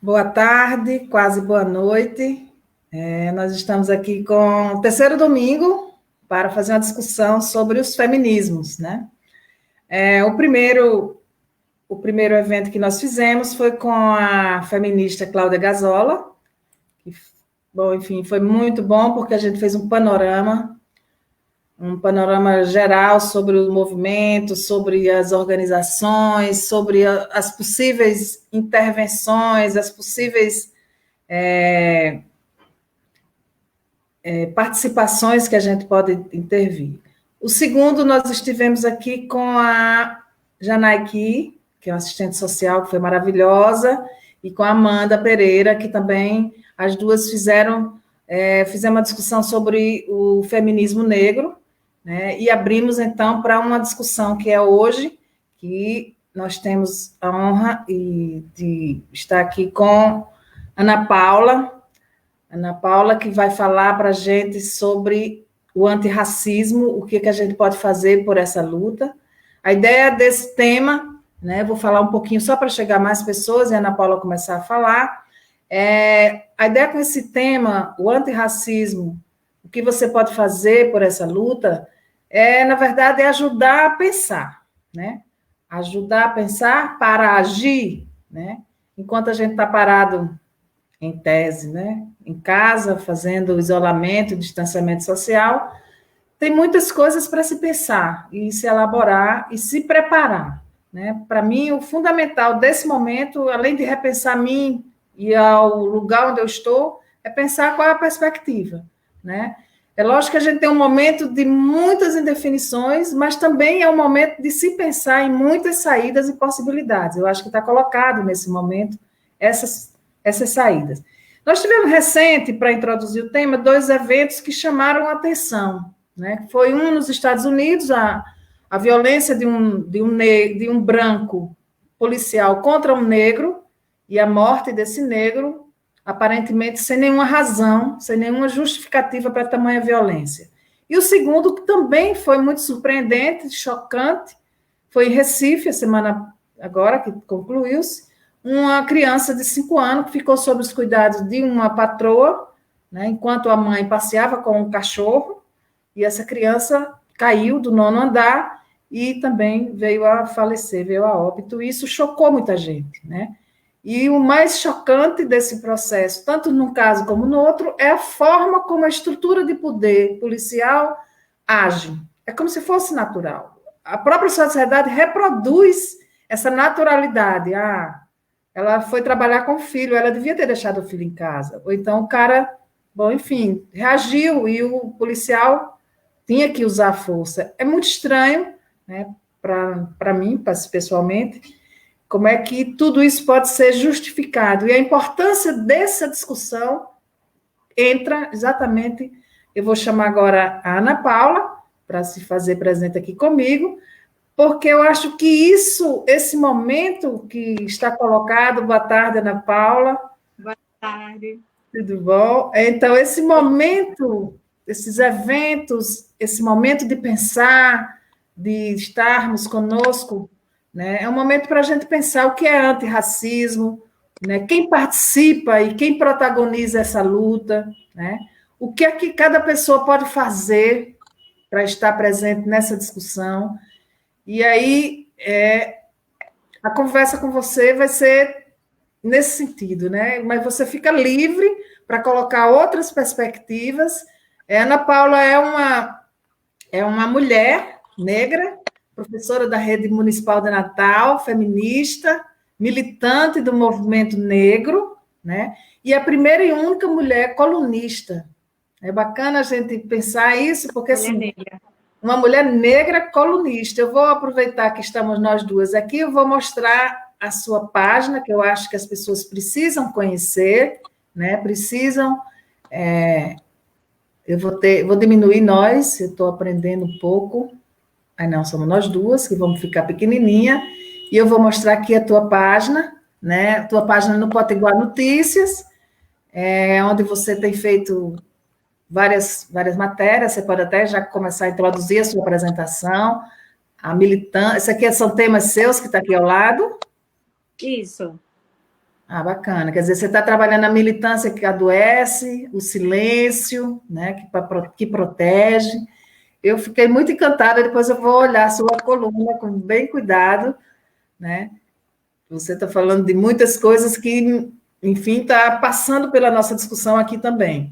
Boa tarde, quase boa noite. Nós estamos aqui com o terceiro domingo para fazer uma discussão sobre os feminismos, né? O primeiro evento que nós fizemos foi com a feminista Cláudia Gazola, que, bom, enfim, foi muito bom porque a gente fez um panorama geral sobre o movimento, sobre as organizações, sobre as possíveis intervenções, as possíveis participações que a gente pode intervir. O segundo, nós estivemos aqui com a Janaiki, que é uma assistente social que foi maravilhosa, e com a Amanda Pereira, que também as duas fizemos uma discussão sobre o feminismo negro, né? E abrimos, então, para uma discussão que é hoje, que nós temos a honra de estar aqui com Ana Paula, que vai falar para a gente sobre o antirracismo, o que a gente pode fazer por essa luta. A ideia desse tema, né, vou falar um pouquinho só para chegar mais pessoas e a Ana Paula começar a falar. A ideia com esse tema, o antirracismo, o que você pode fazer por essa luta, na verdade, é ajudar a pensar, né? Ajudar a pensar para agir, né? Enquanto a gente está parado em tese, né? Em casa, fazendo isolamento, distanciamento social, tem muitas coisas para se pensar e se elaborar e se preparar, né? Para mim, o fundamental desse momento, além de repensar mim e ao lugar onde eu estou, é pensar qual é a perspectiva, né? É lógico que a gente tem um momento de muitas indefinições, mas também é um momento de se pensar em muitas saídas e possibilidades. Eu acho que está colocado nesse momento essas saídas. Nós tivemos recente, para introduzir o tema, 2 eventos que chamaram a atenção, né? Foi um nos Estados Unidos, a violência de um branco policial contra um negro, e a morte desse negro, aparentemente sem nenhuma razão, sem nenhuma justificativa para tamanha violência. E o segundo, que também foi muito surpreendente, chocante, foi em Recife, a semana agora que concluiu-se, uma criança de 5 anos que ficou sob os cuidados de uma patroa, né, enquanto a mãe passeava com um cachorro, e essa criança caiu do 9º andar e também veio a falecer, veio a óbito, e isso chocou muita gente, né? E o mais chocante desse processo, tanto num caso como no outro, é a forma como a estrutura de poder policial age. É como se fosse natural. A própria sociedade reproduz essa naturalidade. Ela foi trabalhar com o filho, ela devia ter deixado o filho em casa. Ou então o cara, bom, enfim, reagiu e o policial tinha que usar a força. É muito estranho, né, para mim, pessoalmente, como é que tudo isso pode ser justificado. E a importância dessa discussão entra exatamente, eu vou chamar agora a Ana Paula, para se fazer presente aqui comigo, porque eu acho que esse momento que está colocado, boa tarde, Ana Paula. Boa tarde. Tudo bom? Então, esse momento, esses eventos, esse momento de pensar, de estarmos conosco, né, é um momento para a gente pensar o que é antirracismo, né, quem participa e quem protagoniza essa luta, né, o que é que cada pessoa pode fazer para estar presente nessa discussão. E aí, a conversa com você vai ser nesse sentido, né? Mas você fica livre para colocar outras perspectivas. Ana Paula é uma mulher negra, professora da Rede Municipal de Natal, feminista, militante do movimento negro, né? E a primeira e única mulher colunista. É bacana a gente pensar isso, porque assim, uma mulher negra colunista. Eu vou aproveitar que estamos nós duas aqui, eu vou mostrar a sua página, que eu acho que as pessoas precisam conhecer, né? Precisam. Eu vou diminuir nós, eu estou aprendendo um pouco. Aí não, somos nós duas, que vamos ficar pequenininha. E eu vou mostrar aqui a tua página, né? A tua página no Potiguar Notícias, onde você tem feito várias matérias, você pode até já começar a introduzir a sua apresentação, a militância. Isso aqui são temas seus que está aqui ao lado? Isso. Ah, bacana. Quer dizer, você está trabalhando a militância que adoece, o silêncio, né, que protege. Eu fiquei muito encantada, depois eu vou olhar a sua coluna com bem cuidado, né? Você está falando de muitas coisas que, enfim, está passando pela nossa discussão aqui também,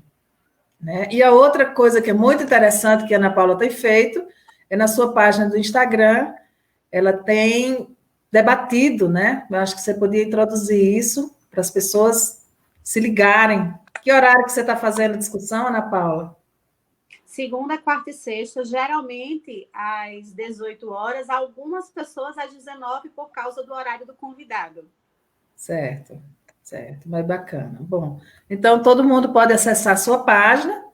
né? E a outra coisa que é muito interessante que a Ana Paula tem feito é na sua página do Instagram, ela tem debatido, né? Eu acho que você podia introduzir isso para as pessoas se ligarem. Que horário que você está fazendo a discussão, Ana Paula? Segunda, quarta e sexta, geralmente às 18 horas, algumas pessoas às 19 por causa do horário do convidado. Certo, certo, mas bacana. Bom, então todo mundo pode acessar a sua página,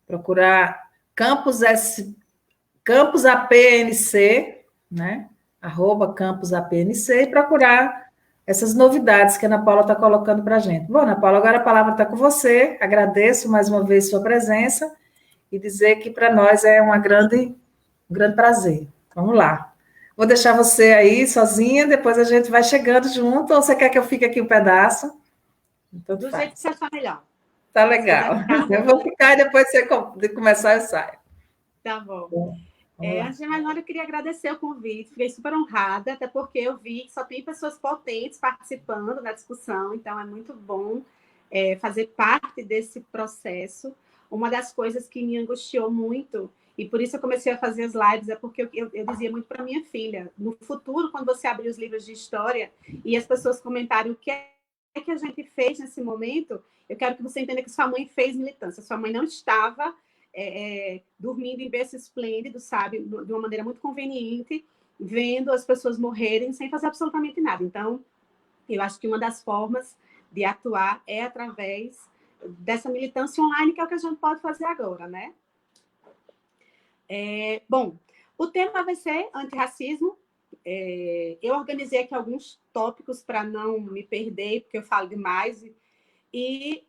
procurar Campus APNC, né? Campus APNC, e procurar essas novidades que a Ana Paula está colocando para a gente. Bom, Ana Paula, agora a palavra está com você. Agradeço mais uma vez sua presença e dizer que para nós é um grande prazer. Vamos lá. Vou deixar você aí sozinha, depois a gente vai chegando junto, ou você quer que eu fique aqui um pedaço? Tanto Do jeito que faz. você achar melhor. Tá Se quiser legal. ficar, Eu vou ficar e depois você de começar eu saio. tá bom. Vamos lá. Antes de mais nada, eu queria agradecer o convite, fiquei super honrada, até porque eu vi que só tem pessoas potentes participando da discussão, então é muito bom fazer parte desse processo. Uma das coisas que me angustiou muito, e por isso eu comecei a fazer as lives, é porque eu dizia muito para minha filha, no futuro, quando você abrir os livros de história e as pessoas comentarem o que é que a gente fez nesse momento, eu quero que você entenda que sua mãe fez militância, sua mãe não estava dormindo em berço esplêndido, sabe, de uma maneira muito conveniente, vendo as pessoas morrerem sem fazer absolutamente nada. Então, eu acho que uma das formas de atuar é através dessa militância online, que é o que a gente pode fazer agora, né? Bom, o tema vai ser antirracismo. Eu organizei aqui alguns tópicos para não me perder, porque eu falo demais. E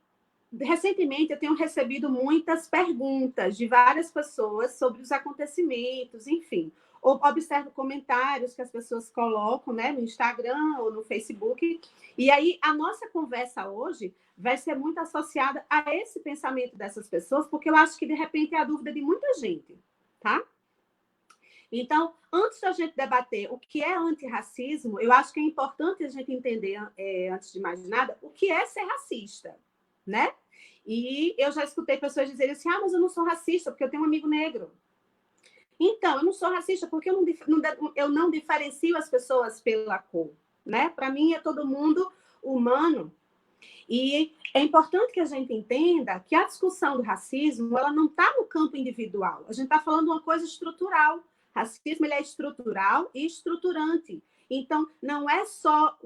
recentemente eu tenho recebido muitas perguntas de várias pessoas sobre os acontecimentos, enfim. Observo comentários que as pessoas colocam, né, no Instagram ou no Facebook. E aí a nossa conversa hoje vai ser muito associada a esse pensamento dessas pessoas, porque eu acho que de repente é a dúvida de muita gente, tá? Então, antes da gente debater o que é antirracismo, eu acho que é importante a gente entender, antes de mais nada, o que é ser racista, né? E eu já escutei pessoas dizerem assim, mas eu não sou racista porque eu tenho um amigo negro. Então, eu não sou racista porque eu não diferencio as pessoas pela cor, né? Para mim, é todo mundo humano. E é importante que a gente entenda que a discussão do racismo, ela não está no campo individual. A gente está falando de uma coisa estrutural. Racismo, ele é estrutural e estruturante. Então, não é só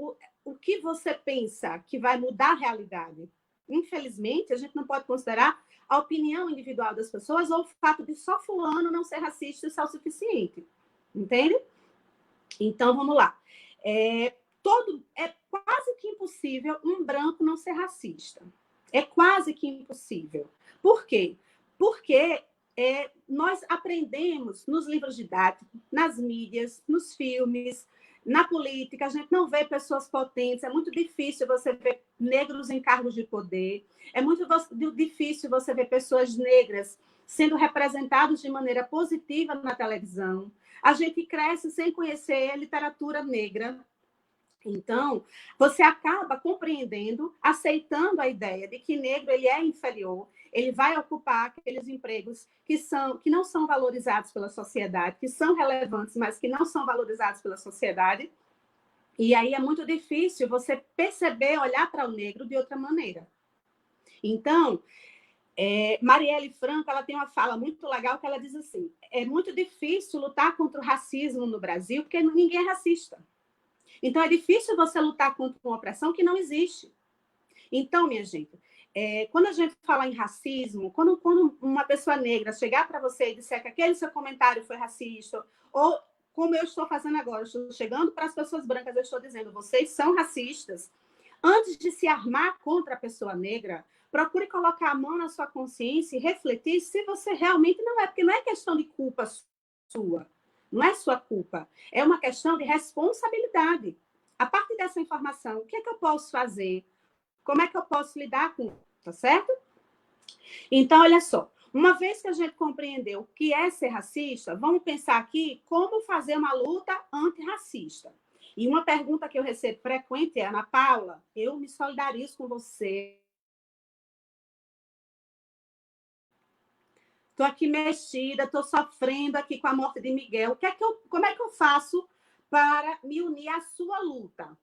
o que você pensa que vai mudar a realidade. Infelizmente, a gente não pode considerar a opinião individual das pessoas ou o fato de só fulano não ser racista e ser o suficiente. Entende? Então, vamos lá. É quase que impossível um branco não ser racista. É quase que impossível. Por quê? Porque nós aprendemos nos livros didáticos, nas mídias, nos filmes, na política, a gente não vê pessoas potentes, é muito difícil você ver negros em cargos de poder, é muito difícil você ver pessoas negras sendo representadas de maneira positiva na televisão. A gente cresce sem conhecer a literatura negra. Então, você acaba compreendendo, aceitando a ideia de que negro ele é inferior, ele vai ocupar aqueles empregos que não são valorizados pela sociedade, que são relevantes, mas que não são valorizados pela sociedade. E aí é muito difícil você perceber, olhar para o negro de outra maneira. Então, Marielle Franco, ela tem uma fala muito legal que ela diz assim, é muito difícil lutar contra o racismo no Brasil, porque ninguém é racista. Então, é difícil você lutar contra uma opressão que não existe. Então, minha gente, quando a gente fala em racismo, quando uma pessoa negra chegar para você e disser que aquele seu comentário foi racista, ou como eu estou fazendo agora, eu estou chegando para as pessoas brancas, eu estou dizendo, vocês são racistas, antes de se armar contra a pessoa negra, procure colocar a mão na sua consciência e refletir se você realmente não é, porque não é questão de culpa sua, não é sua culpa, é uma questão de responsabilidade. A partir dessa informação, o que é que eu posso fazer? Como é que eu posso lidar com isso, tá certo? Então, olha só, uma vez que a gente compreendeu o que é ser racista, vamos pensar aqui como fazer uma luta antirracista. E uma pergunta que eu recebo frequente é: Ana Paula, eu me solidarizo com você. Estou aqui mexida, estou sofrendo aqui com a morte de Miguel. Como é que eu faço para me unir à sua luta?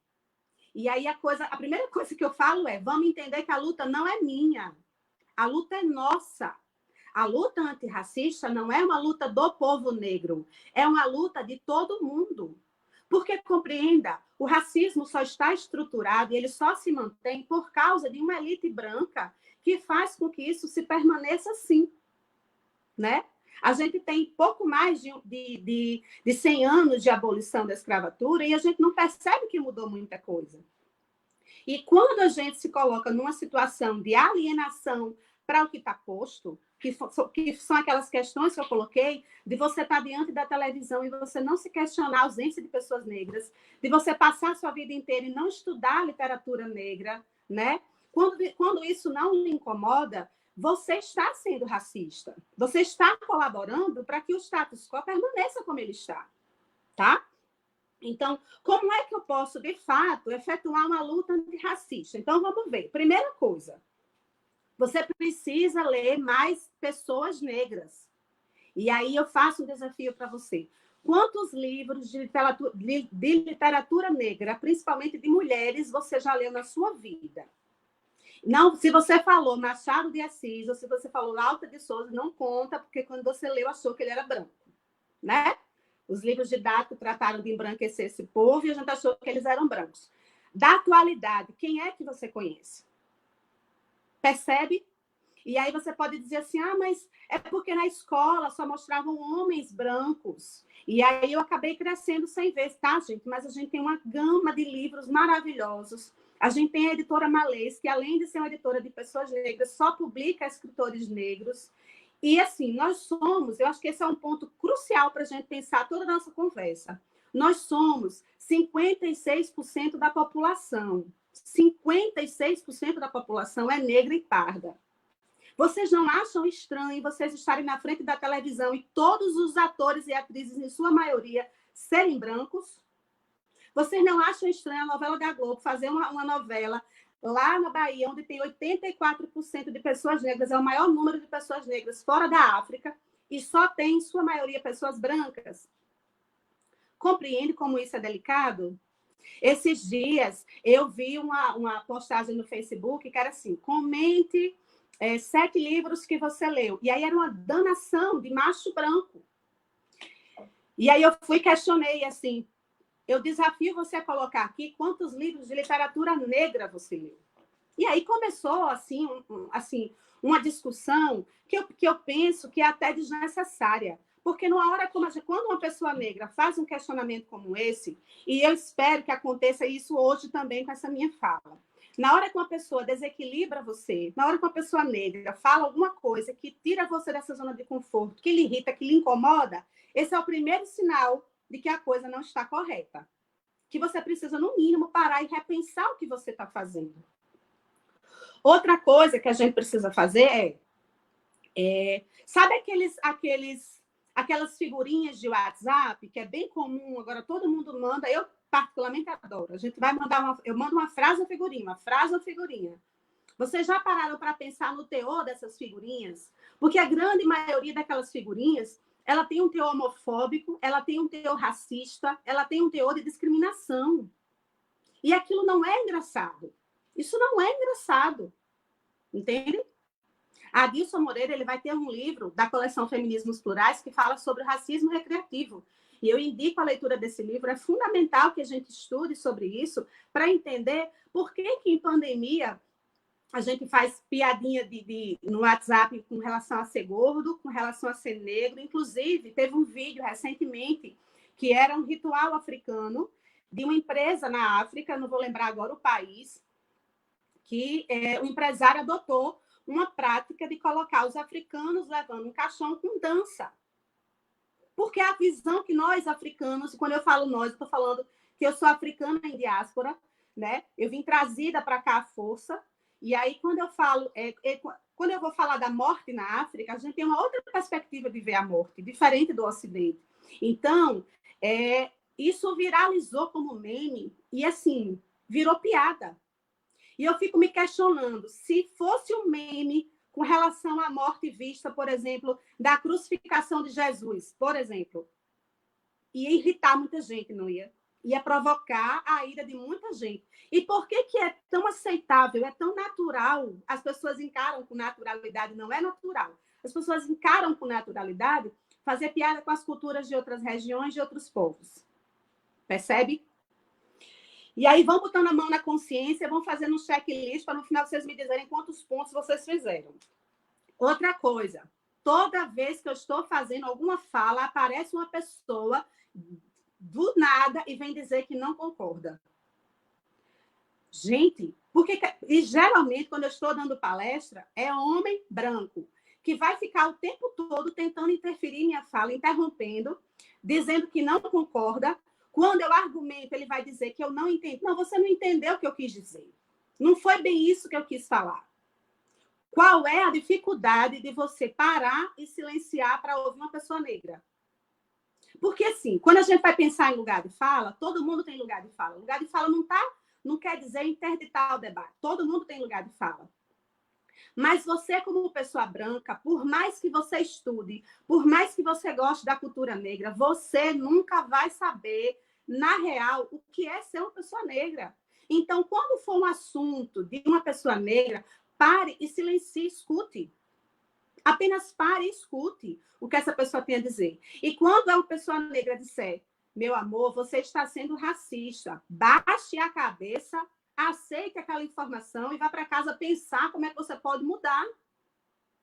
E aí a primeira coisa que eu falo é: vamos entender que a luta não é minha. A luta é nossa. A luta antirracista não é uma luta do povo negro, é uma luta de todo mundo. Porque, compreenda, o racismo só está estruturado e ele só se mantém por causa de uma elite branca que faz com que isso se permaneça assim, né? A gente tem pouco mais de 100 anos de abolição da escravatura e a gente não percebe que mudou muita coisa. E quando a gente se coloca numa situação de alienação para o que está posto, que são aquelas questões que eu coloquei, de você estar diante da televisão e você não se questionar a ausência de pessoas negras, de você passar a sua vida inteira e não estudar literatura negra, né? Quando isso não lhe incomoda, você está sendo racista. Você está colaborando para que o status quo permaneça como ele está, tá? Então, como é que eu posso, de fato, efetuar uma luta antirracista? Então, vamos ver. Primeira coisa, você precisa ler mais pessoas negras. E aí eu faço um desafio para você. Quantos livros de literatura negra, principalmente de mulheres, você já leu na sua vida? Não, se você falou Machado de Assis ou se você falou Lauta de Souza, não conta, porque quando você leu, achou que ele era branco, né? Os livros didáticos trataram de embranquecer esse povo e a gente achou que eles eram brancos. Da atualidade, quem é que você conhece? Percebe? E aí você pode dizer assim, mas é porque na escola só mostravam homens brancos. E aí eu acabei crescendo sem ver, tá, gente? Mas a gente tem uma gama de livros maravilhosos. A gente tem a editora Malês, que além de ser uma editora de pessoas negras, só publica escritores negros. E assim, nós somos, eu acho que esse é um ponto crucial para a gente pensar toda a nossa conversa. Nós somos 56% da população. 56% da população é negra e parda. Vocês não acham estranho vocês estarem na frente da televisão e todos os atores e atrizes, em sua maioria, serem brancos? Vocês não acham estranho a novela da Globo fazer uma novela lá na Bahia, onde tem 84% de pessoas negras, é o maior número de pessoas negras fora da África, e só tem, em sua maioria, pessoas brancas? Compreende como isso é delicado? Esses dias, eu vi uma postagem no Facebook que era assim, comente 7 livros que você leu. E aí era uma danação de macho branco. E aí eu questionei assim, eu desafio você a colocar aqui quantos livros de literatura negra você leu. E aí começou assim, uma discussão que eu penso que é até desnecessária. Porque numa hora quando uma pessoa negra faz um questionamento como esse, e eu espero que aconteça isso hoje também com essa minha fala, na hora que uma pessoa desequilibra você, na hora que uma pessoa negra fala alguma coisa que tira você dessa zona de conforto, que lhe irrita, que lhe incomoda, esse é o primeiro sinal de que a coisa não está correta. Que você precisa, no mínimo, parar e repensar o que você está fazendo. Outra coisa que a gente precisa fazer sabe aquelas figurinhas de WhatsApp, que é bem comum, agora todo mundo manda, eu particularmente adoro. A gente vai mandar eu mando uma frase ou figurinha, uma frase ou figurinha. Vocês já pararam para pensar no teor dessas figurinhas? Porque a grande maioria daquelas figurinhas, ela tem um teor homofóbico, ela tem um teor racista, ela tem um teor de discriminação. E aquilo não é engraçado. Isso não é engraçado. Entende? A Adilson Moreira ele vai ter um livro da coleção Feminismos Plurais que fala sobre o racismo recreativo. E eu indico a leitura desse livro. É fundamental que a gente estude sobre isso para entender por que em pandemia a gente faz piadinha no WhatsApp com relação a ser gordo, com relação a ser negro. Inclusive, teve um vídeo recentemente que era um ritual africano de uma empresa na África, não vou lembrar agora o país, que o empresário adotou uma prática de colocar os africanos levando um caixão com dança. Porque a visão que nós, africanos, quando eu falo nós, eu estou falando que eu sou africana em diáspora, né? Eu vim trazida para cá à força. E aí, quando eu falo, quando eu vou falar da morte na África, a gente tem uma outra perspectiva de ver a morte, diferente do Ocidente. Então, isso viralizou como meme e, assim, virou piada. E eu fico me questionando, se fosse um meme com relação à morte vista, por exemplo, da crucificação de Jesus, por exemplo, ia irritar muita gente, não ia? Ia provocar a ira de muita gente. E por que é tão aceitável, é tão natural? As pessoas encaram com naturalidade, não é natural. As pessoas encaram com naturalidade fazer piada com as culturas de outras regiões, de outros povos. Percebe? E aí vão botando a mão na consciência, vão fazendo um checklist para no final vocês me dizerem quantos pontos vocês fizeram. Outra coisa, toda vez que eu estou fazendo alguma fala, aparece uma pessoa do nada e vem dizer que não concorda. Gente, e geralmente quando eu estou dando palestra, é homem branco, que vai ficar o tempo todo tentando interferir em minha fala, interrompendo, dizendo que não concorda. Quando eu argumento, ele vai dizer que eu não entendo. Não, você não entendeu o que eu quis dizer. Não foi bem isso que eu quis falar. Qual é a dificuldade de você parar e silenciar para ouvir uma pessoa negra? Porque, assim, quando a gente vai pensar em lugar de fala, todo mundo tem lugar de fala. Lugar de fala não quer dizer interditar o debate. Todo mundo tem lugar de fala. Mas você, como pessoa branca, por mais que você estude, por mais que você goste da cultura negra, você nunca vai saber, na real, o que é ser uma pessoa negra. Então, quando for um assunto de uma pessoa negra, pare e silencie, escute. Apenas pare e escute o que essa pessoa tem a dizer. E quando uma pessoa negra disser, meu amor, você está sendo racista, baixe a cabeça, aceite aquela informação e vá para casa pensar como é que você pode mudar.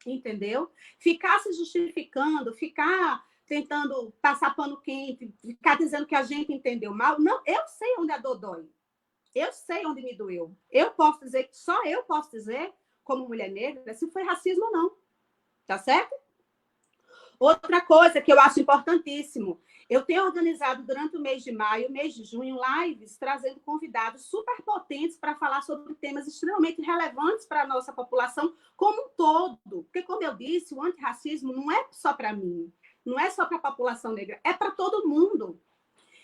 Entendeu? Ficar se justificando, ficar tentando passar pano quente, ficar dizendo que a gente entendeu mal. Não, eu sei onde a dor dói. Eu sei onde me doeu. Eu posso dizer, só eu posso dizer, como mulher negra, se foi racismo ou não. Tá certo? Outra coisa que eu acho importantíssimo, eu tenho organizado durante o mês de maio, mês de junho, lives trazendo convidados super potentes para falar sobre temas extremamente relevantes para a nossa população como um todo. Porque, como eu disse, o antirracismo não é só para mim, não é só para a população negra, é para todo mundo.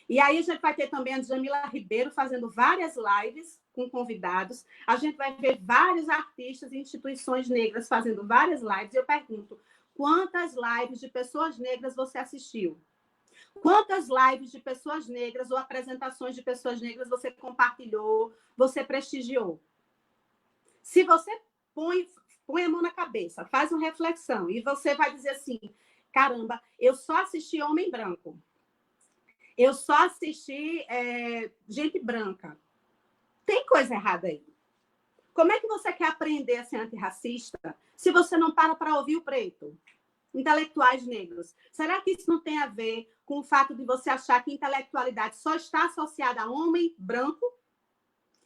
E aí a gente vai ter também a Jamila Ribeiro fazendo várias lives com convidados. A gente vai ver vários artistas e instituições negras fazendo várias lives. Eu pergunto, quantas lives de pessoas negras você assistiu? Quantas lives de pessoas negras ou apresentações de pessoas negras você compartilhou, você prestigiou? Se você põe a mão na cabeça, faz uma reflexão e você vai dizer assim, caramba, eu só assisti homem branco. Eu só assisti gente branca. Tem coisa errada aí. Como é que você quer aprender a ser antirracista se você não para ouvir o preto? Intelectuais negros. Será que isso não tem a ver com o fato de você achar que intelectualidade só está associada a homem branco?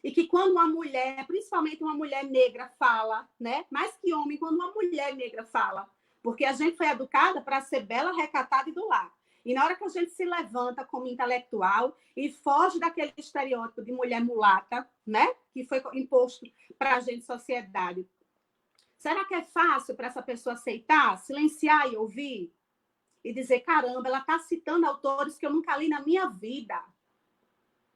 E que quando uma mulher, principalmente uma mulher negra, fala, né? Mais que homem, quando uma mulher negra fala, porque a gente foi educada para ser bela, recatada e do lar. E na hora que a gente se levanta como intelectual e foge daquele estereótipo de mulher mulata, né? Que foi imposto para a gente, sociedade. Será que é fácil para essa pessoa aceitar, silenciar e ouvir? E dizer, caramba, ela está citando autores que eu nunca li na minha vida.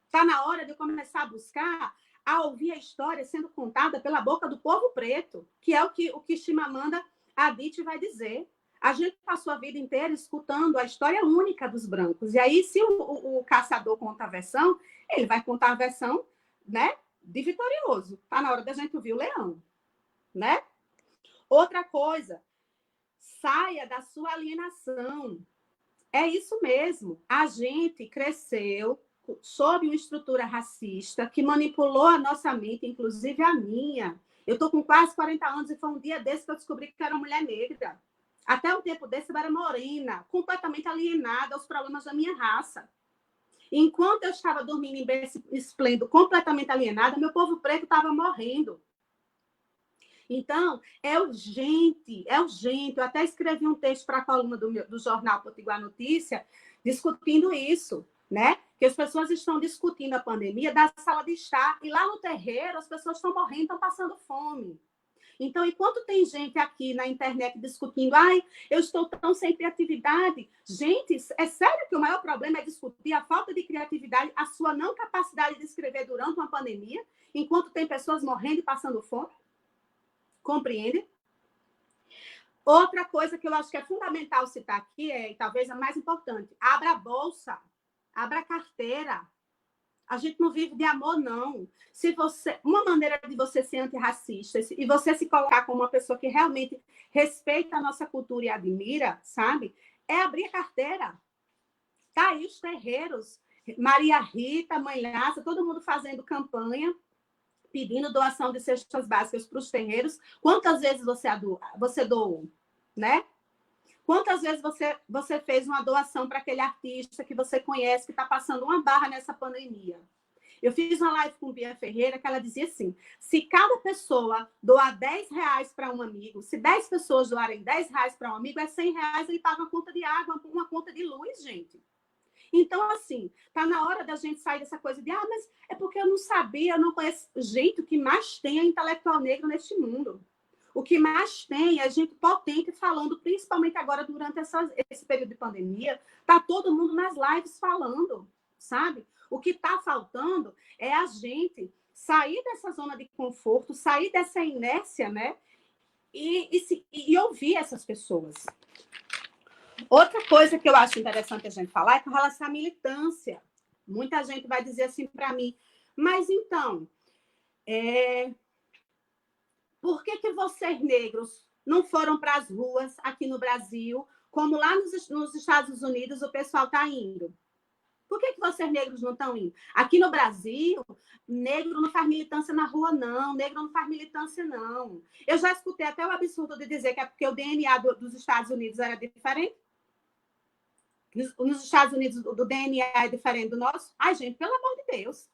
Está na hora de eu começar a buscar, a ouvir a história sendo contada pela boca do povo preto, que é o que Chimamanda Adichie vai dizer. A gente passou a vida inteira escutando a história única dos brancos. E aí, se o caçador conta a versão, ele vai contar a versão, né, de vitorioso. Está na hora da gente ouvir o leão. Né? Outra coisa, saia da sua alienação. É isso mesmo. A gente cresceu sob uma estrutura racista que manipulou a nossa mente, inclusive a minha. Eu estou com quase 40 anos e foi um dia desse que eu descobri que eu era mulher negra. Até um tempo desse eu era morena, completamente alienada aos problemas da minha raça. E enquanto eu estava dormindo em berço esplêndido, completamente alienada, meu povo preto estava morrendo. Então, é urgente, é urgente. Eu até escrevi um texto para a coluna do jornal Potiguar Notícia discutindo isso, né? que as pessoas estão discutindo a pandemia da sala de estar, e lá no terreiro as pessoas estão morrendo, estão passando fome. Então, enquanto tem gente aqui na internet discutindo, ai, eu estou tão sem criatividade. Gente, é sério que o maior problema é discutir a falta de criatividade, a sua não capacidade de escrever durante uma pandemia, enquanto tem pessoas morrendo e passando fome? Compreende? Outra coisa que eu acho que é fundamental citar aqui, e talvez a mais importante, abra a bolsa, abra a carteira. A gente não vive de amor, não. Uma maneira de você ser antirracista e você se colocar como uma pessoa que realmente respeita a nossa cultura e admira, sabe? É abrir a carteira. Tá aí os terreiros. Maria Rita, Mãe Laça, todo mundo fazendo campanha, pedindo doação de cestas básicas para os terreiros. Quantas vezes você doou, né? Quantas vezes você fez uma doação para aquele artista que você conhece, que está passando uma barra nessa pandemia? Eu fiz uma live com Bia Ferreira que ela dizia assim, se cada pessoa doar R$10 para um amigo, se 10 pessoas doarem R$10 para um amigo, é R$100, ele paga uma conta de água, uma conta de luz, gente. Então, assim, tá na hora da gente sair dessa coisa de, mas é porque eu não sabia, eu não conheço. Gente, o que mais tem é intelectual negro neste mundo. O que mais tem é gente potente falando, principalmente agora durante esse período de pandemia, tá todo mundo nas lives falando, sabe? O que está faltando é a gente sair dessa zona de conforto, sair dessa inércia, né? E ouvir essas pessoas. Outra coisa que eu acho interessante a gente falar é com relação à militância. Muita gente vai dizer assim para mim, mas então, por que vocês negros não foram para as ruas aqui no Brasil, como lá nos Estados Unidos o pessoal está indo? Por que vocês negros não estão indo? Aqui no Brasil, negro não faz militância na rua, não. Negro não faz militância, não. Eu já escutei até o absurdo de dizer que é porque o DNA dos Estados Unidos era diferente. Nos Estados Unidos, o DNA é diferente do nosso. Ai, gente, pelo amor de Deus.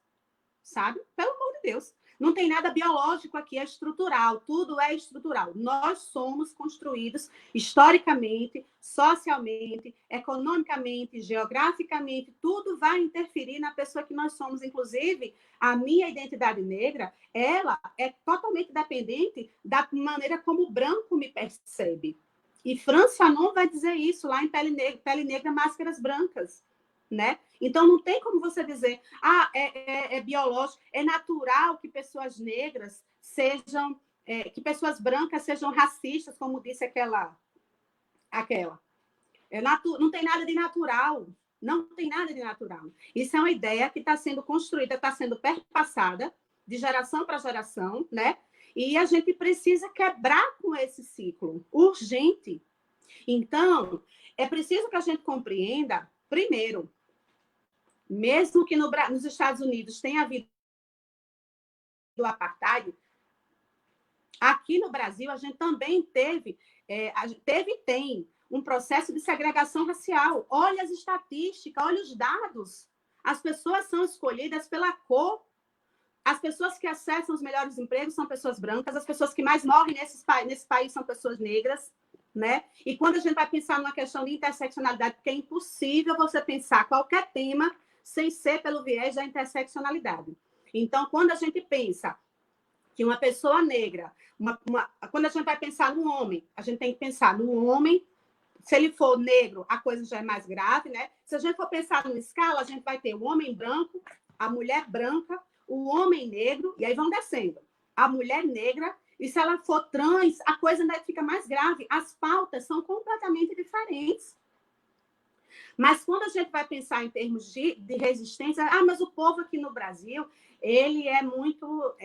Sabe? Pelo amor de Deus. Não tem nada biológico aqui, é estrutural. Tudo é estrutural. Nós somos construídos historicamente, socialmente, economicamente, geograficamente. Tudo vai interferir na pessoa que nós somos. Inclusive, a minha identidade negra, ela é totalmente dependente da maneira como o branco me percebe. E Frantz Fanon vai dizer isso lá em Pele Negra, Máscaras Brancas. Né? Então, não tem como você dizer, é biológico, é natural que pessoas negras sejam, que pessoas brancas sejam racistas, como disse aquela. Não tem nada de natural. Não tem nada de natural. Isso é uma ideia que está sendo construída, está sendo perpassada de geração para geração, né? E a gente precisa quebrar com esse ciclo, urgente. Então, é preciso que a gente compreenda, primeiro, mesmo que nos Estados Unidos tenha havido o apartheid, aqui no Brasil a gente também teve e tem um processo de segregação racial. Olha as estatísticas, olha os dados. As pessoas são escolhidas pela cor. As pessoas que acessam os melhores empregos são pessoas brancas, as pessoas que mais morrem nesse país são pessoas negras, né? E quando a gente vai pensar numa questão de interseccionalidade, porque é impossível você pensar qualquer tema sem ser pelo viés da interseccionalidade. Então, quando a gente pensa que uma pessoa negra, quando a gente vai pensar no homem, a gente tem que pensar no homem, se ele for negro, a coisa já é mais grave, né? Se a gente for pensar numa escala, a gente vai ter o homem branco, a mulher branca, o homem negro, e aí vão descendo. A mulher negra, e se ela for trans, a coisa ainda fica mais grave. As pautas são completamente diferentes. Mas quando a gente vai pensar em termos de resistência, mas o povo aqui no Brasil, ele é muito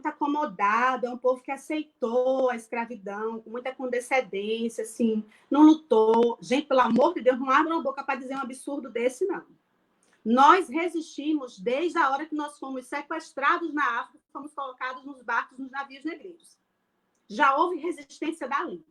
acomodado, é um povo que aceitou a escravidão com muita condescendência, assim, não lutou. Gente, pelo amor de Deus, não abra a boca para dizer um absurdo desse, não. Nós resistimos desde a hora que nós fomos sequestrados na África, fomos colocados nos barcos, nos navios negreiros. Já houve resistência dali.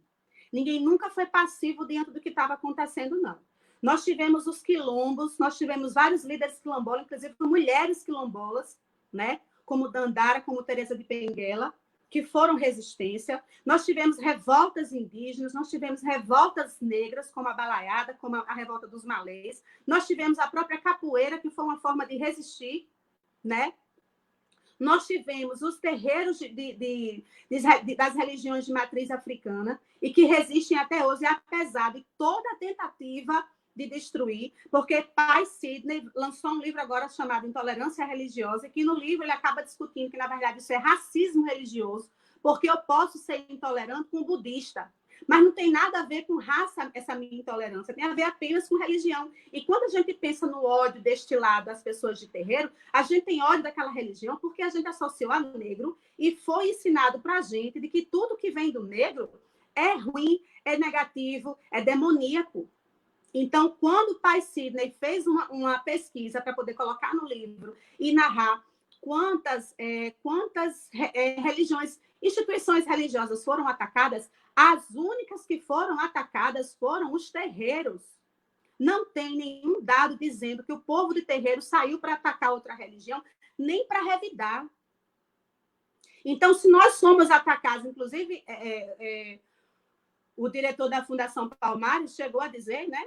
Ninguém nunca foi passivo diante do que estava acontecendo, não. Nós tivemos os quilombos, nós tivemos vários líderes quilombolas, inclusive mulheres quilombolas, né? Como Dandara, como Teresa de Benguela, que foram resistência, nós tivemos revoltas indígenas, nós tivemos revoltas negras, como a balaiada, como a revolta dos malês, nós tivemos a própria capoeira, que foi uma forma de resistir, né? Nós tivemos os terreiros das religiões de matriz africana e que resistem até hoje, apesar de toda a tentativa de destruir, porque Pai Sidney lançou um livro agora chamado Intolerância Religiosa, que no livro ele acaba discutindo que, na verdade, isso é racismo religioso, porque eu posso ser intolerante com um budista, mas não tem nada a ver com raça, essa minha intolerância, tem a ver apenas com religião. E quando a gente pensa no ódio destilado às pessoas de terreiro, a gente tem ódio daquela religião porque a gente associou a negro e foi ensinado para a gente de que tudo que vem do negro é ruim, é negativo, é demoníaco. Então, quando o Pai Sidney fez uma pesquisa para poder colocar no livro e narrar quantas religiões, instituições religiosas foram atacadas, as únicas que foram atacadas foram os terreiros. Não tem nenhum dado dizendo que o povo de terreiro saiu para atacar outra religião, nem para revidar. Então, se nós somos atacados, inclusive, o diretor da Fundação Palmares chegou a dizer, né,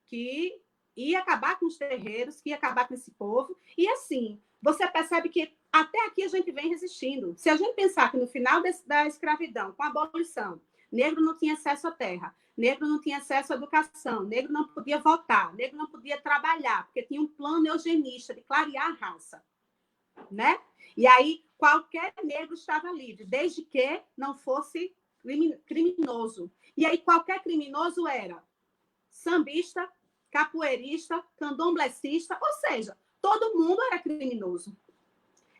que ia acabar com os terreiros, que ia acabar com esse povo. E, assim, você percebe que até aqui a gente vem resistindo. Se a gente pensar que no final da escravidão, com a abolição, negro não tinha acesso à terra, negro não tinha acesso à educação, negro não podia votar, negro não podia trabalhar, porque tinha um plano eugenista de clarear a raça, né? E aí qualquer negro estava livre, desde que não fosse criminoso. E aí qualquer criminoso era sambista, capoeirista, candomblecista, ou seja, todo mundo era criminoso.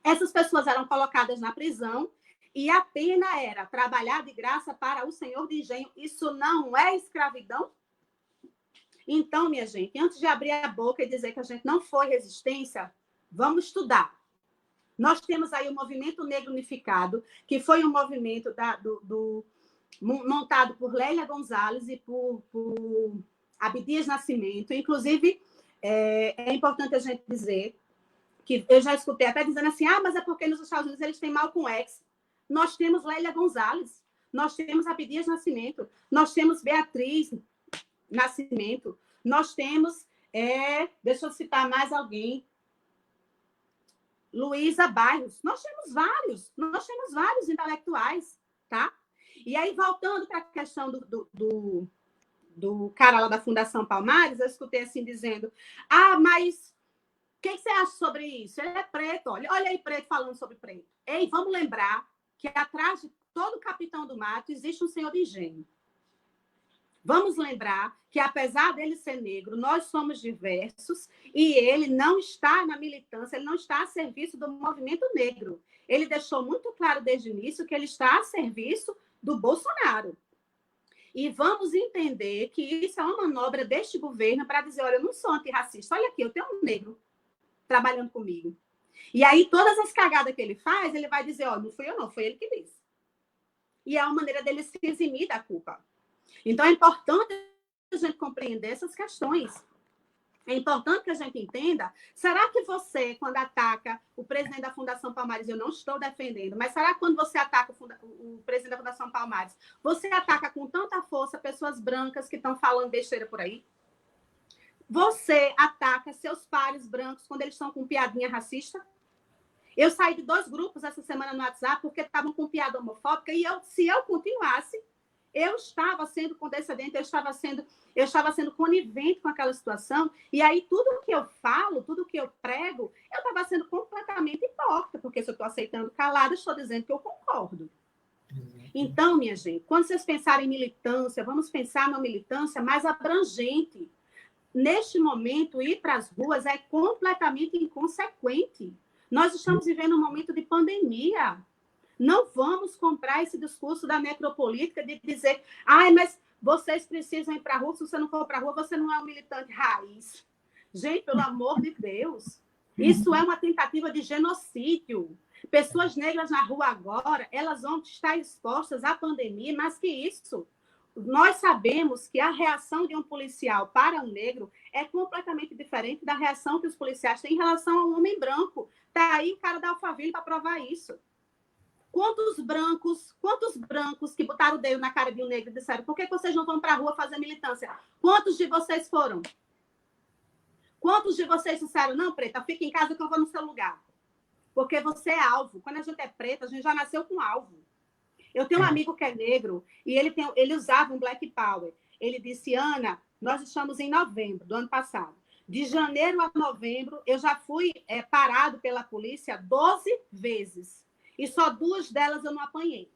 Essas pessoas eram colocadas na prisão e a pena era trabalhar de graça para o senhor de engenho. Isso não é escravidão? Então, minha gente, antes de abrir a boca e dizer que a gente não foi resistência, vamos estudar. Nós temos aí o Movimento Negro Unificado, que foi um movimento montado por Lélia Gonzalez e por Abdias Nascimento. Inclusive, é importante a gente dizer que eu já escutei até dizendo assim, mas é porque nos Estados Unidos eles têm Malcolm X. Nós temos Lélia Gonzalez, nós temos Abdias Nascimento, nós temos Beatriz Nascimento, nós temos, deixa eu citar mais alguém, Luísa Bairros. Nós temos vários intelectuais, tá? E aí, voltando para a questão do cara lá da Fundação Palmares, eu escutei assim dizendo, mas o que você acha sobre isso? Ele é preto, olha aí preto falando sobre preto. Ei, vamos lembrar que atrás de todo capitão do mato existe um senhor de engenho. Vamos lembrar que, apesar dele ser negro, nós somos diversos e ele não está na militância, ele não está a serviço do movimento negro. Ele deixou muito claro desde o início que ele está a serviço do Bolsonaro. E vamos entender que isso é uma manobra deste governo para dizer, olha, eu não sou antirracista, olha aqui, eu tenho um negro trabalhando comigo. E aí, todas as cagadas que ele faz, ele vai dizer, não fui eu não, foi ele que disse. E é uma maneira dele se eximir da culpa. Então, é importante a gente compreender essas questões. É importante que a gente entenda, será que você, quando ataca o presidente da Fundação Palmares, eu não estou defendendo, mas será que quando você ataca o presidente da Fundação Palmares, você ataca com tanta força pessoas brancas que estão falando besteira por aí? Você ataca seus pares brancos quando eles estão com piadinha racista? Eu saí de 2 grupos essa semana no WhatsApp porque estavam com piada homofóbica e se eu continuasse, eu estava sendo condescendente, eu estava sendo conivente com aquela situação, e aí tudo que eu falo, tudo que eu prego, eu estava sendo completamente hipócrita, porque se eu estou aceitando calada, estou dizendo que eu concordo. Então, minha gente, quando vocês pensarem em militância, vamos pensar numa militância mais abrangente. Neste momento, ir para as ruas é completamente inconsequente. Nós estamos vivendo um momento de pandemia. Não vamos comprar esse discurso da necropolítica de dizer, mas vocês precisam ir para a rua, se você não for para a rua, você não é um militante raiz. Gente, pelo amor de Deus, isso é uma tentativa de genocídio. Pessoas negras na rua agora, elas vão estar expostas à pandemia, mas que isso, nós sabemos que a reação de um policial para um negro é completamente diferente da reação que os policiais têm em relação a um homem branco. Está aí o cara da Alphaville para provar isso. Quantos brancos que botaram o dedo na cara de um negro e disseram: por que vocês não vão para a rua fazer militância? Quantos de vocês foram? Quantos de vocês disseram: não, preta, fica em casa que eu vou no seu lugar? Porque você é alvo. Quando a gente é preta, a gente já nasceu com alvo. Eu tenho um amigo que é negro e ele usava um Black Power. Ele disse: Ana, nós estamos em novembro do ano passado. De janeiro a novembro, eu já fui parado pela polícia 12 vezes. E só 2 delas eu não apanhei.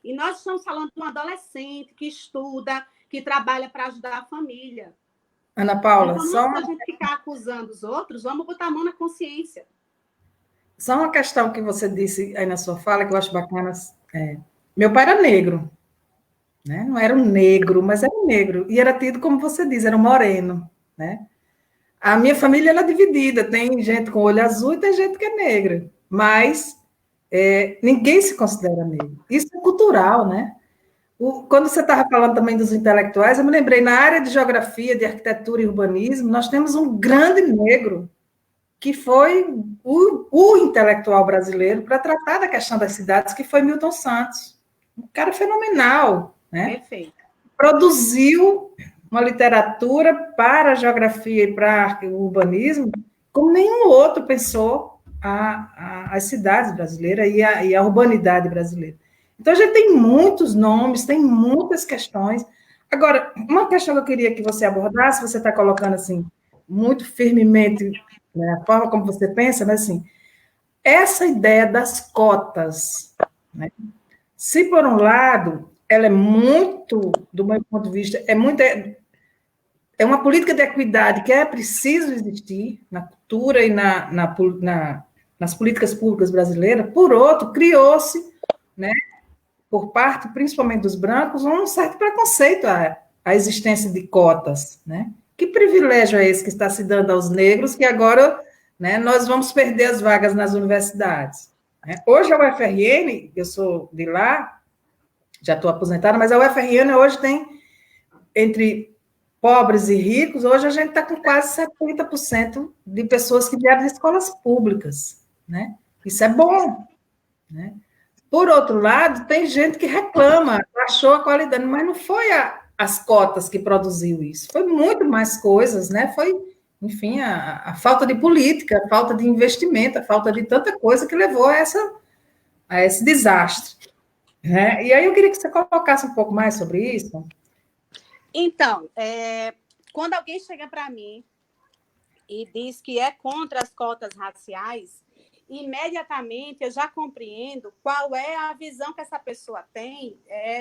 E nós estamos falando de um adolescente que estuda, que trabalha para ajudar a família. Ana Paula, então, não a gente ficar acusando os outros, vamos botar a mão na consciência. Só uma questão que você disse aí na sua fala, que eu acho bacana. Meu pai era negro, né? Não era um negro, mas era um negro. E era tido, como você diz, era um moreno, né? A minha família é dividida, tem gente com olho azul e tem gente que é negra, mas ninguém se considera negro. Isso é cultural, né? Quando você estava falando também dos intelectuais, eu me lembrei, na área de geografia, de arquitetura e urbanismo, nós temos um grande negro, que foi o intelectual brasileiro para tratar da questão das cidades, que foi Milton Santos. Um cara fenomenal, né? Perfeito. Produziu uma literatura para a geografia e para o urbanismo, como nenhum outro pensou as cidades brasileiras e a urbanidade brasileira. Então, a gente tem muitos nomes, tem muitas questões. Agora, uma questão que eu queria que você abordasse, você está colocando assim, muito firmemente, né, a forma como você pensa, mas assim, essa ideia das cotas, né, se por um lado, ela é muito, do meu ponto de vista, é uma política de equidade que é preciso existir na cultura e nas políticas públicas brasileiras. Por outro, criou-se, né, por parte, principalmente dos brancos, um certo preconceito à existência de cotas, né? Que privilégio é esse que está se dando aos negros, que agora, né, nós vamos perder as vagas nas universidades, né? Hoje a UFRN, eu sou de lá, já estou aposentada, mas a UFRN hoje tem, entre pobres e ricos, hoje a gente está com quase 70% de pessoas que vieram de escolas públicas, né? Isso é bom, né? Por outro lado, tem gente que reclama, achou a qualidade, mas não foi as cotas que produziu isso, foi muito mais coisas, né? Foi, enfim, a falta de política, a falta de investimento, a falta de tanta coisa que levou a esse desastre, né? E aí eu queria que você colocasse um pouco mais sobre isso. Então, quando alguém chega para mim e diz que é contra as cotas raciais, imediatamente eu já compreendo qual é a visão que essa pessoa tem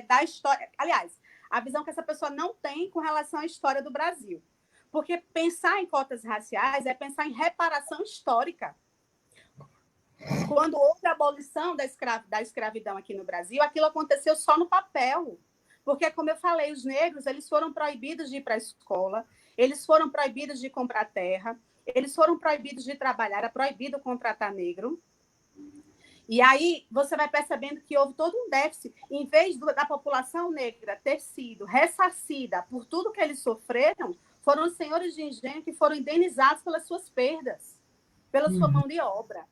da história. Aliás, a visão que essa pessoa não tem com relação à história do Brasil. Porque pensar em cotas raciais é pensar em reparação histórica. Quando houve a abolição da escravidão aqui no Brasil, aquilo aconteceu só no papel. Porque, como eu falei, os negros eles foram proibidos de ir para a escola, eles foram proibidos de comprar terra, eles foram proibidos de trabalhar, era proibido contratar negro. E aí você vai percebendo que houve todo um déficit. Em vez da população negra ter sido ressarcida por tudo que eles sofreram, foram os senhores de engenho que foram indenizados pelas suas perdas, pela sua mão de obra.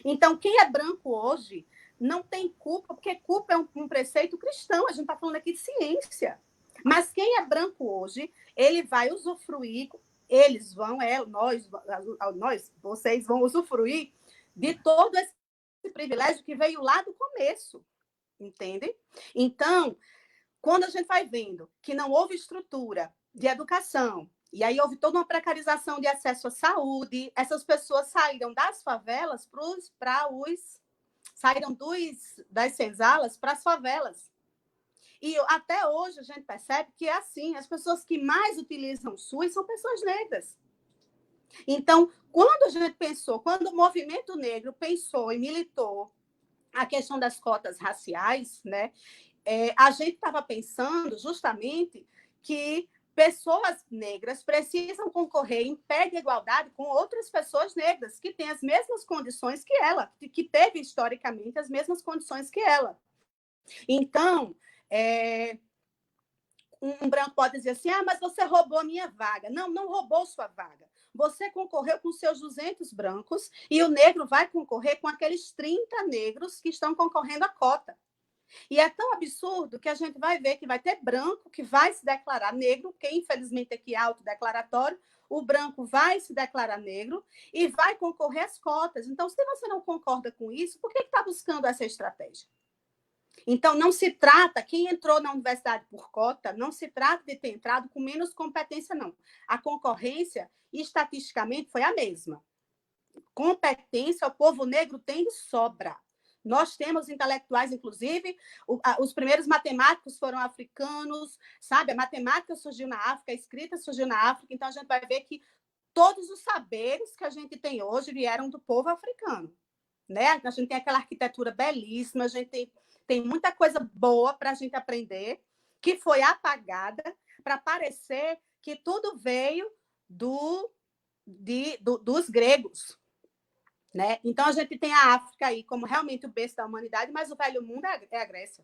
Então, quem é branco hoje não tem culpa, porque culpa é um preceito cristão, a gente está falando aqui de ciência. Mas quem é branco hoje, ele vai usufruir, eles vão, nós, vocês vão usufruir de todo esse privilégio que veio lá do começo, entende? Então, quando a gente vai vendo que não houve estrutura de educação, e aí houve toda uma precarização de acesso à saúde, essas pessoas saíram das favelas saíram das senzalas para as favelas. E até hoje a gente percebe que é assim, as pessoas que mais utilizam o SUS são pessoas negras. Então, quando o movimento negro pensou e militou a questão das cotas raciais, né, a gente estava pensando justamente que pessoas negras precisam concorrer em pé de igualdade com outras pessoas negras que têm as mesmas condições que ela, que teve historicamente as mesmas condições que ela. Então, um branco pode dizer assim, mas você roubou a minha vaga. Não, não roubou sua vaga. você concorreu com seus 200 brancos e o negro vai concorrer com aqueles 30 negros que estão concorrendo à cota. E é tão absurdo que a gente vai ver que vai ter branco que vai se declarar negro, que infelizmente aqui é autodeclaratório, o branco vai se declarar negro e vai concorrer às cotas. Então, se você não concorda com isso, por que está buscando essa estratégia? Então, não se trata, quem entrou na universidade por cota, não se trata de ter entrado com menos competência, não. A concorrência, estatisticamente, foi a mesma. Competência, o povo negro tem de sobra. Nós temos intelectuais, inclusive, os primeiros matemáticos foram africanos, sabe? A matemática surgiu na África, a escrita surgiu na África, então a gente vai ver que todos os saberes que a gente tem hoje vieram do povo africano, né? A gente tem aquela arquitetura belíssima, a gente tem muita coisa boa para a gente aprender, que foi apagada para parecer que tudo veio dos gregos. Né? Então, a gente tem a África aí como realmente o berço da humanidade, mas o velho mundo é a Grécia,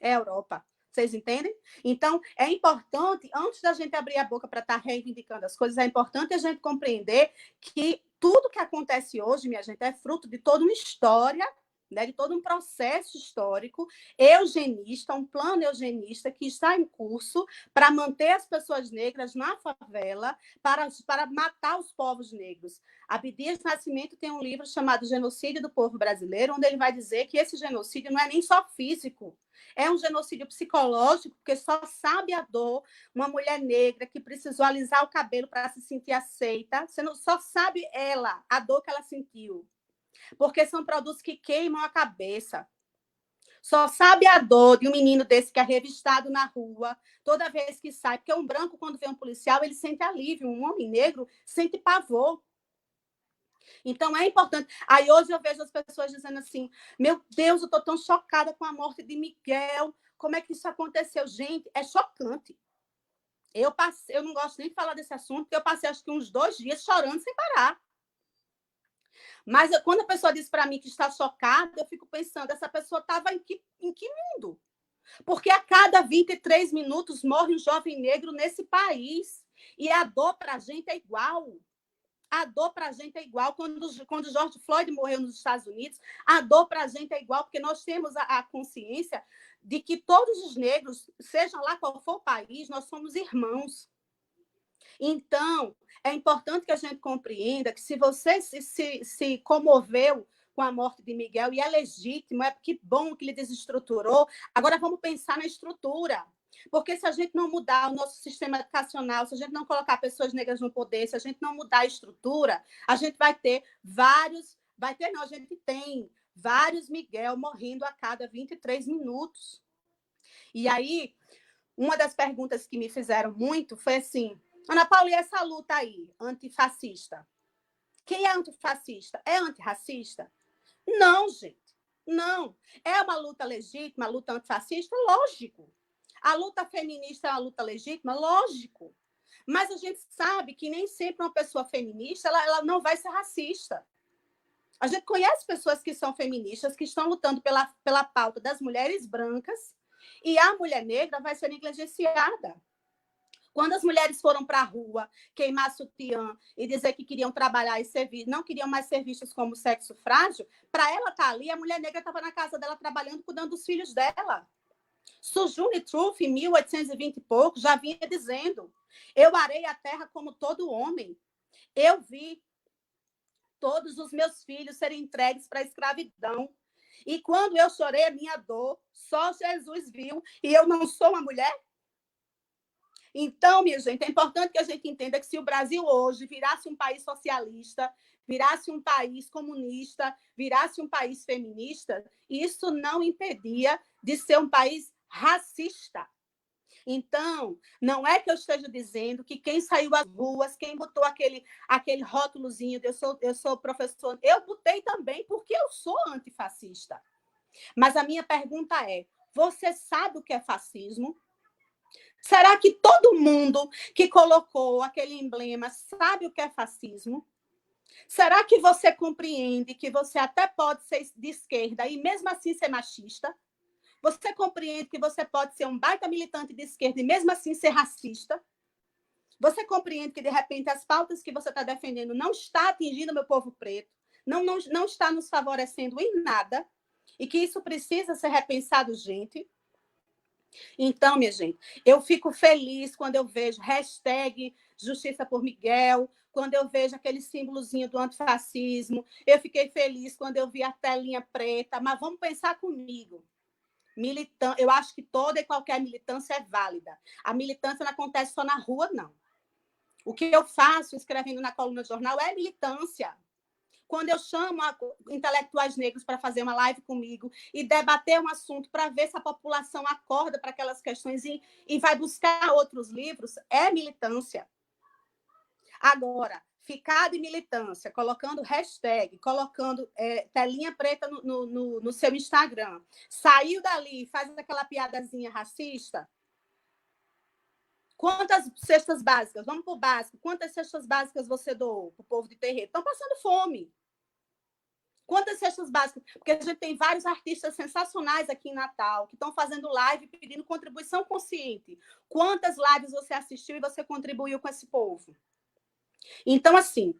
é a Europa. Vocês entendem? Então, é importante, antes da gente abrir a boca para estar reivindicando as coisas, é importante a gente compreender que tudo que acontece hoje, minha gente, é fruto de toda uma história, né, de todo um processo histórico eugenista, um plano eugenista que está em curso para manter as pessoas negras na favela, para matar os povos negros. Abdias Nascimento tem um livro chamado Genocídio do Povo Brasileiro, onde ele vai dizer que esse genocídio não é nem só físico, é um genocídio psicológico, porque só sabe a dor uma mulher negra que precisou alisar o cabelo para se sentir aceita, você não, só sabe ela, a dor que ela sentiu. Porque são produtos que queimam a cabeça. Só sabe a dor de um menino desse que é revistado na rua, toda vez que sai. Porque um branco, quando vê um policial, ele sente alívio. Um homem negro sente pavor. Então, é importante. Aí, hoje, eu vejo as pessoas dizendo assim, meu Deus, eu estou tão chocada com a morte de Miguel. Como é que isso aconteceu? Gente, é chocante. Eu não gosto nem de falar desse assunto, porque eu passei, acho que, uns 2 dias chorando sem parar. Mas quando a pessoa diz para mim que está chocada, eu fico pensando, essa pessoa estava em que mundo? Porque a cada 23 minutos morre um jovem negro nesse país. E a dor para a gente é igual. A dor para a gente é igual. Quando George Floyd morreu nos Estados Unidos, a dor para a gente é igual, porque nós temos a consciência de que todos os negros, seja lá qual for o país, nós somos irmãos. Então, é importante que a gente compreenda que se você se comoveu com a morte de Miguel, e é legítimo, é que bom que ele desestruturou, agora vamos pensar na estrutura. Porque se a gente não mudar o nosso sistema educacional, se a gente não colocar pessoas negras no poder, se a gente não mudar a estrutura, a gente vai ter a gente tem vários Miguel morrendo a cada 23 minutos. E aí, uma das perguntas que me fizeram muito foi assim, Ana Paula, e essa luta aí, antifascista? Quem é antifascista? É antirracista? Não, gente, não. É uma luta legítima, a luta antifascista? Lógico. A luta feminista é uma luta legítima? Lógico. Mas a gente sabe que nem sempre uma pessoa feminista ela não vai ser racista. A gente conhece pessoas que são feministas, que estão lutando pela pauta das mulheres brancas, e a mulher negra vai ser negligenciada. Quando as mulheres foram para a rua queimar sutiã e dizer que queriam trabalhar e não queriam mais ser vistas como sexo frágil, para ela estar ali, a mulher negra estava na casa dela trabalhando, cuidando dos filhos dela. Sojourner Truth, em 1820 e pouco, já vinha dizendo, eu arei a terra como todo homem. Eu vi todos os meus filhos serem entregues para a escravidão. E quando eu chorei a minha dor, só Jesus viu, e eu não sou uma mulher. Então, minha gente, é importante que a gente entenda que se o Brasil hoje virasse um país socialista, virasse um país comunista, virasse um país feminista, isso não impedia de ser um país racista. Então, não é que eu esteja dizendo que quem saiu às ruas, quem botou aquele rótulozinho de eu sou professor, eu botei também porque eu sou antifascista. Mas a minha pergunta é, você sabe o que é fascismo? Será que todo mundo que colocou aquele emblema sabe o que é fascismo? Será que você compreende que você até pode ser de esquerda e mesmo assim ser machista? Você compreende que você pode ser um baita militante de esquerda e mesmo assim ser racista? Você compreende que, de repente, as pautas que você está defendendo não está atingindo o meu povo preto, não está nos favorecendo em nada, e que isso precisa ser repensado, gente. Então, minha gente, eu fico feliz quando eu vejo hashtag Justiça por Miguel, quando eu vejo aquele símbolozinho do antifascismo. Eu fiquei feliz quando eu vi a telinha preta, mas vamos pensar comigo. Eu acho que toda e qualquer militância é válida. A militância não acontece só na rua, não. O que eu faço escrevendo na coluna do jornal é militância. Quando eu chamo intelectuais negros para fazer uma live comigo e debater um assunto para ver se a população acorda para aquelas questões e vai buscar outros livros, é militância. Agora, ficar de militância, colocando hashtag, colocando telinha preta no seu Instagram, saiu dali, faz aquela piadazinha racista. Quantas cestas básicas? Vamos para o básico. Quantas cestas básicas você doou para o povo de terreiro? Estão passando fome. Quantas cestas básicas? Porque a gente tem vários artistas sensacionais aqui em Natal que estão fazendo live pedindo contribuição consciente. Quantas lives você assistiu e você contribuiu com esse povo? Então, assim,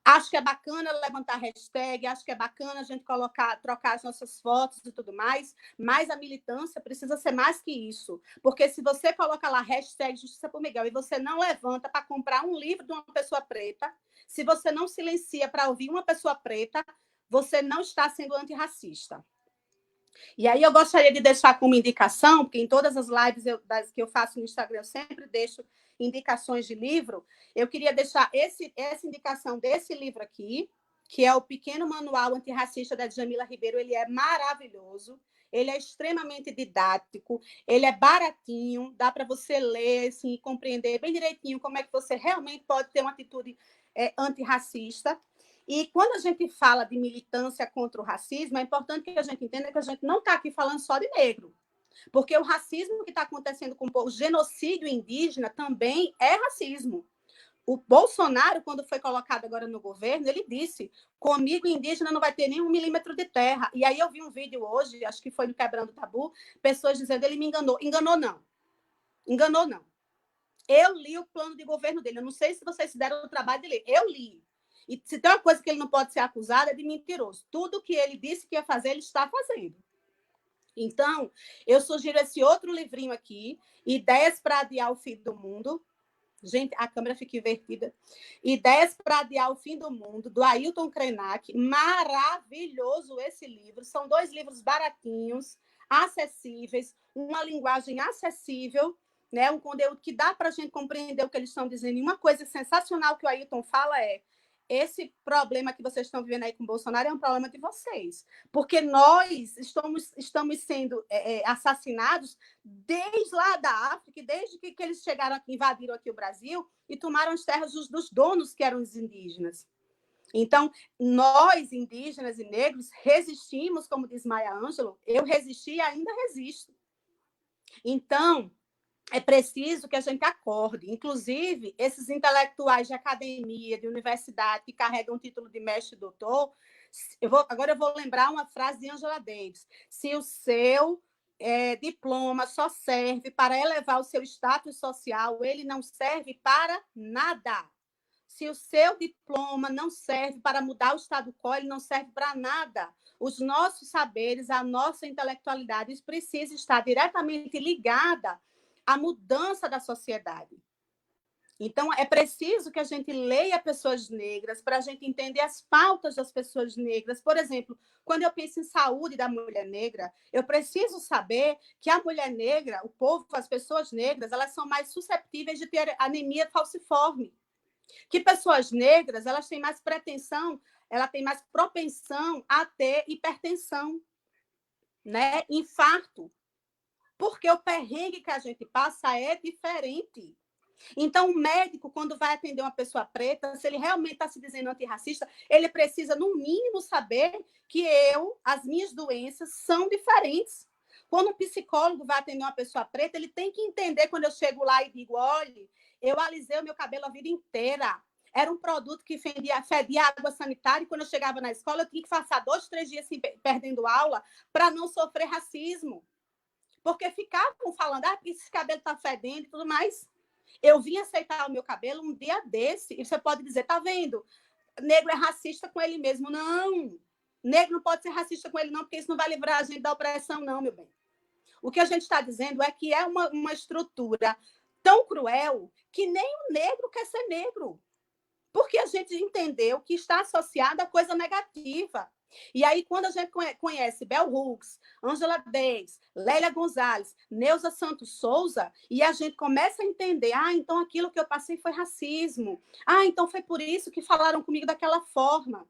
acho que é bacana levantar hashtag, acho que é bacana a gente trocar as nossas fotos e tudo mais, mas a militância precisa ser mais que isso. Porque se você coloca lá hashtag Justiça por Miguel e você não levanta para comprar um livro de uma pessoa preta, se você não silencia para ouvir uma pessoa preta, você não está sendo antirracista. E aí eu gostaria de deixar como indicação, porque em todas as lives que eu faço no Instagram, eu sempre deixo indicações de livro. Eu queria deixar essa indicação desse livro aqui, que é o Pequeno Manual Antirracista da Djamila Ribeiro. Ele é maravilhoso, ele é extremamente didático, ele é baratinho, dá para você ler assim, e compreender bem direitinho como é que você realmente pode ter uma atitude antirracista. E quando a gente fala de militância contra o racismo, é importante que a gente entenda que a gente não está aqui falando só de negro. Porque o racismo que está acontecendo com o povo, o genocídio indígena também é racismo. O Bolsonaro, quando foi colocado agora no governo, ele disse: comigo indígena não vai ter nem 1 milímetro de terra. E aí eu vi um vídeo hoje, acho que foi no Quebrando o Tabu, pessoas dizendo: ele me enganou. Enganou não. Enganou não. Eu li o plano de governo dele. Eu não sei se vocês se deram o trabalho de ler. Eu li. E se tem uma coisa que ele não pode ser acusado, é de mentiroso. Tudo que ele disse que ia fazer, ele está fazendo. Então, eu sugiro esse outro livrinho aqui, Ideias para Adiar o Fim do Mundo. Gente, a câmera fica invertida. Ideias para Adiar o Fim do Mundo, do Ailton Krenak. Maravilhoso esse livro. São 2 livros baratinhos, acessíveis, uma linguagem acessível, né? Um conteúdo que dá para a gente compreender o que eles estão dizendo. E uma coisa sensacional que o Ailton fala é: esse problema que vocês estão vivendo aí com o Bolsonaro é um problema de vocês, porque nós estamos sendo assassinados desde lá da África, desde que eles chegaram aqui, invadiram aqui o Brasil e tomaram as terras dos donos que eram os indígenas. Então, nós, indígenas e negros, resistimos, como diz Maya Angelou, eu resisti e ainda resisto. Então, é preciso que a gente acorde. Inclusive, esses intelectuais de academia, de universidade, que carregam o título de mestre e doutor, agora eu vou lembrar uma frase de Angela Davis: se o seu diploma só serve para elevar o seu status social, ele não serve para nada. Se o seu diploma não serve para mudar o status quo, ele não serve para nada. Os nossos saberes, a nossa intelectualidade precisa estar diretamente ligada a mudança da sociedade. Então, é preciso que a gente leia pessoas negras para a gente entender as pautas das pessoas negras. Por exemplo, quando eu penso em saúde da mulher negra, eu preciso saber que a mulher negra, o povo, as pessoas negras, elas são mais susceptíveis de ter anemia falciforme. Que pessoas negras, elas têm mais pretensão, ela tem mais propensão a ter hipertensão, né? Infarto. Porque o perrengue que a gente passa é diferente. Então, o médico, quando vai atender uma pessoa preta, se ele realmente está se dizendo antirracista, ele precisa, no mínimo, saber que as minhas doenças são diferentes. Quando um psicólogo vai atender uma pessoa preta, ele tem que entender, quando eu chego lá e digo: olha, eu alisei o meu cabelo a vida inteira. Era um produto que fedia água sanitária, e quando eu chegava na escola, eu tinha que passar 2, 3 dias assim, perdendo aula para não sofrer racismo. Porque ficavam falando: esse cabelo está fedendo e tudo mais. Eu vim aceitar o meu cabelo um dia desse, e você pode dizer, tá vendo? Negro é racista com ele mesmo. Não! Negro não pode ser racista com ele, não, porque isso não vai livrar a gente da opressão, não, meu bem. O que a gente está dizendo é que é uma estrutura tão cruel que nem o negro quer ser negro. Porque a gente entendeu que está associada a coisa negativa. E aí, quando a gente conhece Bell Hooks, Angela Davis, Lélia Gonzalez, Neuza Santos Souza, e a gente começa a entender, então aquilo que eu passei foi racismo. Então foi por isso que falaram comigo daquela forma.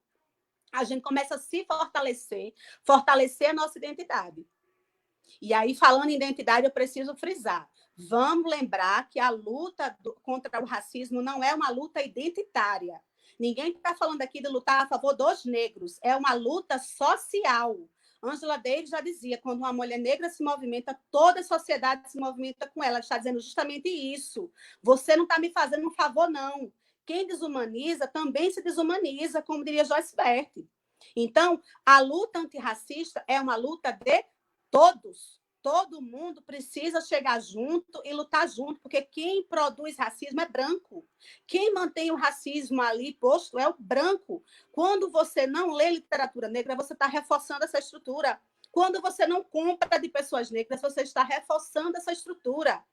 A gente começa a se fortalecer a nossa identidade. E aí, falando em identidade, eu preciso frisar. Vamos lembrar que a luta contra o racismo não é uma luta identitária. Ninguém está falando aqui de lutar a favor dos negros. É uma luta social. Angela Davis já dizia, quando uma mulher negra se movimenta, toda a sociedade se movimenta com ela. Ela está dizendo justamente isso. Você não está me fazendo um favor, não. Quem desumaniza também se desumaniza, como diria Joyce Bert. Então, a luta antirracista é uma luta de todos. Todo mundo precisa chegar junto e lutar junto, porque quem produz racismo é branco. Quem mantém o racismo ali posto é o branco. Quando você não lê literatura negra, você está reforçando essa estrutura. Quando você não compra de pessoas negras, você está reforçando essa estrutura.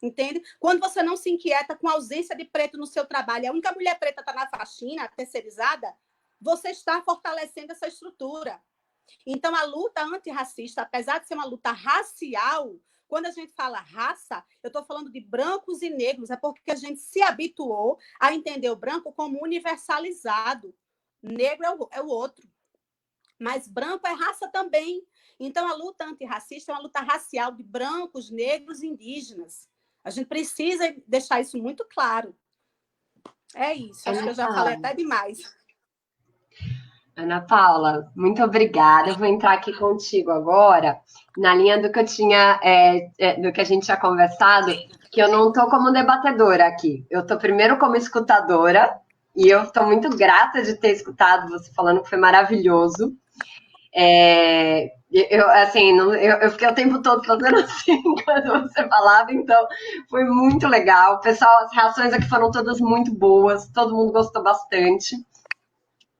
Entende? Quando você não se inquieta com a ausência de preto no seu trabalho, a única mulher preta está na faxina, terceirizada, você está fortalecendo essa estrutura. Então, a luta antirracista, apesar de ser uma luta racial, quando a gente fala raça, eu estou falando de brancos e negros, é porque a gente se habituou a entender o branco como universalizado. Negro é o outro. Mas branco é raça também. Então, a luta antirracista é uma luta racial de brancos, negros e indígenas. A gente precisa deixar isso muito claro. É isso, acho que eu já falei até demais. Ana Paula, muito obrigada. Eu vou entrar aqui contigo agora, na linha do que eu tinha, do que a gente tinha conversado, que eu não estou como debatedora aqui. Eu estou primeiro como escutadora, e eu estou muito grata de ter escutado você falando que foi maravilhoso. Eu fiquei o tempo todo fazendo assim quando você falava, então foi muito legal. Pessoal, as reações aqui foram todas muito boas, todo mundo gostou bastante.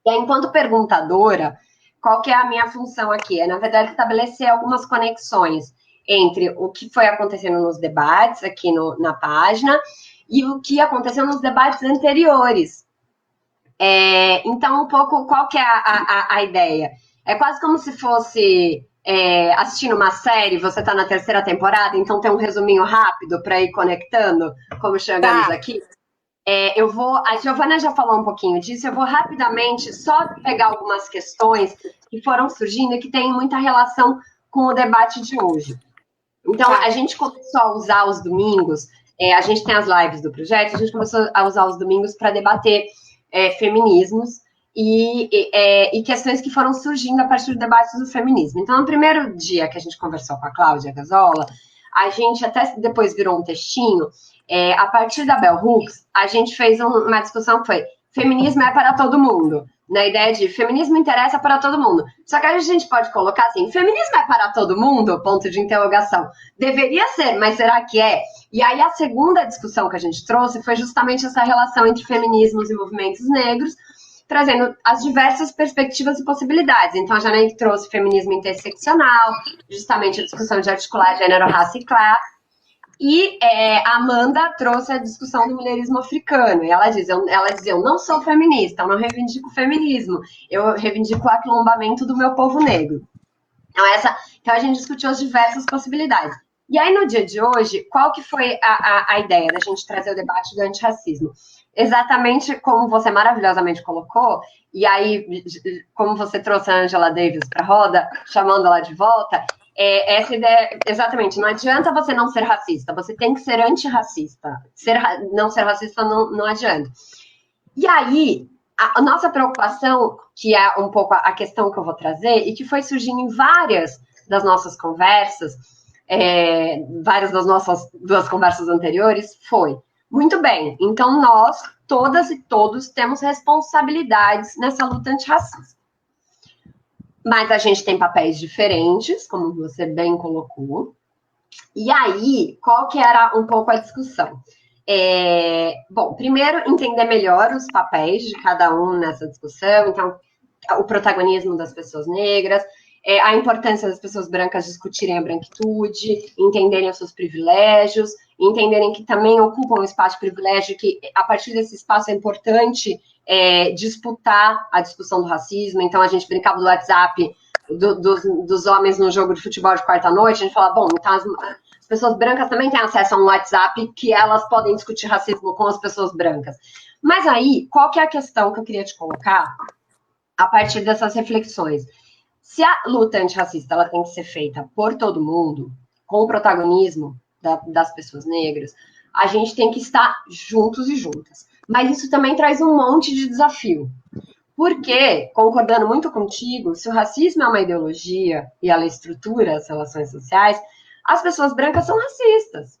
E aí, enquanto perguntadora, qual que é a minha função aqui? É, na verdade, estabelecer algumas conexões entre o que foi acontecendo nos debates aqui na página e o que aconteceu nos debates anteriores. Então, um pouco, qual que é a ideia? É quase como se fosse assistindo uma série, você está na terceira temporada, então tem um resuminho rápido para ir conectando, como chegamos aqui. A Giovana já falou um pouquinho disso, eu vou rapidamente só pegar algumas questões que foram surgindo e que têm muita relação com o debate de hoje. Então, a gente começou a usar os domingos, a gente tem as lives do projeto, a gente começou a usar os domingos para debater feminismos e questões que foram surgindo a partir do debate do feminismo. Então, no primeiro dia que a gente conversou com a Cláudia Gazola, a gente até depois virou um textinho. A partir da Bell Hooks, a gente fez uma discussão que foi feminismo é para todo mundo, na ideia de feminismo interessa para todo mundo. Só que a gente pode colocar assim, feminismo é para todo mundo? Ponto de interrogação. Deveria ser, mas será que é? E aí a segunda discussão que a gente trouxe foi justamente essa relação entre feminismos e movimentos negros, trazendo as diversas perspectivas e possibilidades. Então, a Janaíque trouxe feminismo interseccional, justamente a discussão de articular gênero, raça e classe. E a Amanda trouxe a discussão do mulherismo africano. E ela dizia, eu não sou feminista, eu não reivindico o feminismo, eu reivindico o aquilombamento do meu povo negro. Então a gente discutiu as diversas possibilidades. E aí, no dia de hoje, qual que foi a ideia da gente trazer o debate do antirracismo? Exatamente como você maravilhosamente colocou, e aí, como você trouxe a Angela Davis para a roda, chamando ela de volta, essa ideia, exatamente, não adianta você não ser racista, você tem que ser antirracista. Não ser racista não adianta. E aí, a nossa preocupação, que é um pouco a questão que eu vou trazer, e que foi surgindo em várias das nossas conversas, várias das nossas duas conversas anteriores, foi, muito bem, então nós, todas e todos, temos responsabilidades nessa luta antirracista. Mas a gente tem papéis diferentes, como você bem colocou. E aí, qual que era um pouco a discussão? Bom, primeiro, entender melhor os papéis de cada um nessa discussão, então, o protagonismo das pessoas negras, a importância das pessoas brancas discutirem a branquitude, entenderem os seus privilégios, entenderem que também ocupam um espaço de privilégio, que a partir desse espaço é importante disputar a discussão do racismo. Então, a gente brincava do WhatsApp dos homens no jogo de futebol de quarta-noite, a gente fala, bom, então as pessoas brancas também têm acesso a um WhatsApp que elas podem discutir racismo com as pessoas brancas. Mas aí, qual que é a questão que eu queria te colocar a partir dessas reflexões? Se a luta antirracista ela tem que ser feita por todo mundo, com o protagonismo das pessoas negras, a gente tem que estar juntos e juntas. Mas isso também traz um monte de desafio. Porque, concordando muito contigo, se o racismo é uma ideologia e ela estrutura as relações sociais, as pessoas brancas são racistas.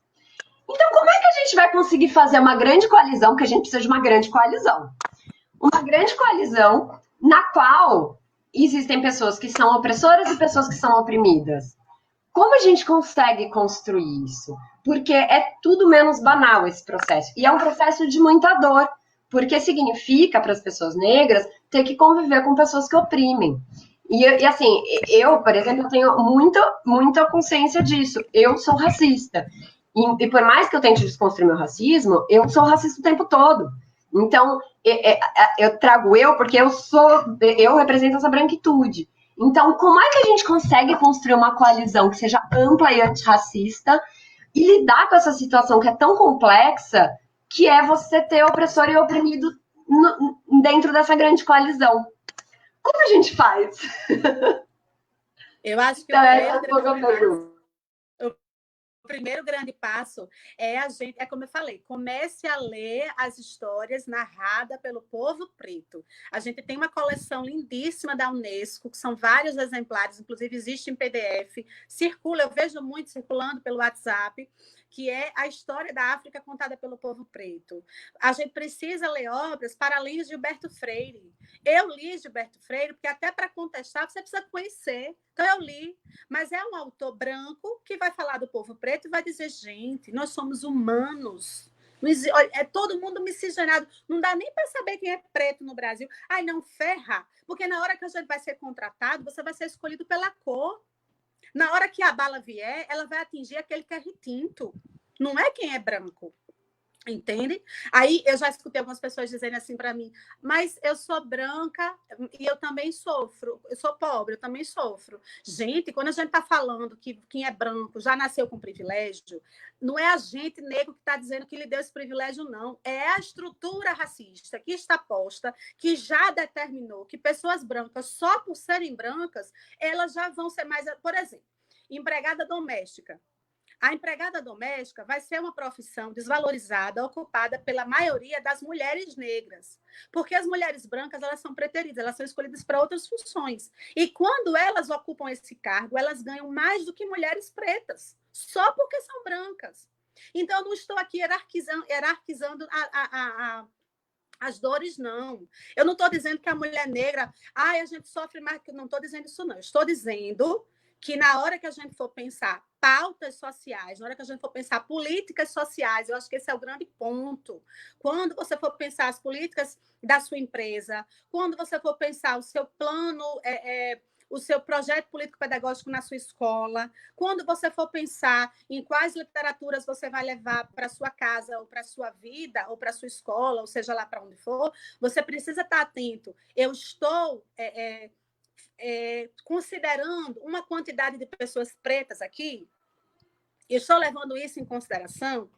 Então, como é que a gente vai conseguir fazer uma grande coalizão? Porque a gente precisa de uma grande coalizão. Uma grande coalizão na qual existem pessoas que são opressoras e pessoas que são oprimidas. Como a gente consegue construir isso? Porque é tudo menos banal esse processo. E é um processo de muita dor, porque significa para as pessoas negras ter que conviver com pessoas que oprimem. E assim, eu, por exemplo, tenho muita consciência disso. Eu sou racista. E por mais que eu tente desconstruir meu racismo, eu sou racista o tempo todo. Então, eu trago porque eu represento essa branquitude. Então, como é que a gente consegue construir uma coalizão que seja ampla e antirracista e lidar com essa situação que é tão complexa, que é você ter opressor e oprimido dentro dessa grande coalizão? Como a gente faz? Eu acho que o primeiro grande passo é como eu falei, comece a ler as histórias narradas pelo povo preto. A gente tem uma coleção lindíssima da Unesco, que são vários exemplares, inclusive existe em PDF, circula, eu vejo muito circulando pelo WhatsApp, que é a história da África contada pelo povo preto. A gente precisa ler obras para além de Gilberto Freire. Eu li Gilberto Freire, porque até para contestar você precisa conhecer. Então eu li, mas é um autor branco que vai falar do povo preto e vai dizer, gente, nós somos humanos. É todo mundo miscigenado. Não dá nem para saber quem é preto no Brasil. Ai, não, ferra. Porque na hora que a gente vai ser contratado, você vai ser escolhido pela cor. Na hora que a bala vier, ela vai atingir aquele que é retinto. Não é quem é branco. Entende? Aí eu já escutei algumas pessoas dizendo assim para mim, mas eu sou branca e eu também sofro, eu sou pobre, eu também sofro. Gente, quando a gente está falando que quem é branco já nasceu com privilégio, não é a gente negro que está dizendo que lhe deu esse privilégio, não. É a estrutura racista que está posta, que já determinou que pessoas brancas, só por serem brancas, elas já vão ser mais... Por exemplo, empregada doméstica. A empregada doméstica vai ser uma profissão desvalorizada, ocupada pela maioria das mulheres negras, porque as mulheres brancas elas são preteridas, elas são escolhidas para outras funções. E quando elas ocupam esse cargo, elas ganham mais do que mulheres pretas, só porque são brancas. Então, eu não estou aqui hierarquizando as dores, não. Eu não estou dizendo que a mulher negra, a gente sofre mais, que não estou dizendo isso, não. Eu estou dizendo que na hora que a gente for pensar pautas sociais, na hora que a gente for pensar políticas sociais, eu acho que esse é o grande ponto. Quando você for pensar as políticas da sua empresa, quando você for pensar o seu plano, o seu projeto político-pedagógico na sua escola, quando você for pensar em quais literaturas você vai levar para a sua casa, ou para a sua vida, ou para a sua escola, ou seja lá para onde for, você precisa estar atento. Eu estou... considerando uma quantidade de pessoas pretas aqui, eu estou levando isso em consideração,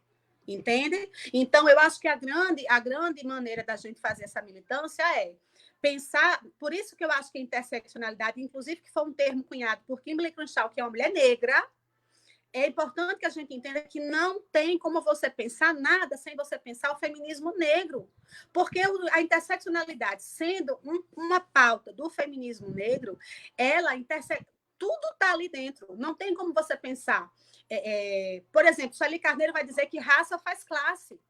entende? Então, eu acho que a grande maneira da gente fazer essa militância é pensar, por isso que eu acho que a interseccionalidade, inclusive que foi um termo cunhado por Kimberlé Crenshaw, que é uma mulher negra, é importante que a gente entenda que não tem como você pensar nada sem você pensar o feminismo negro. Porque a interseccionalidade, sendo uma pauta do feminismo negro, tudo está ali dentro. Não tem como você pensar. Por exemplo, Sueli Carneiro vai dizer que raça faz classe.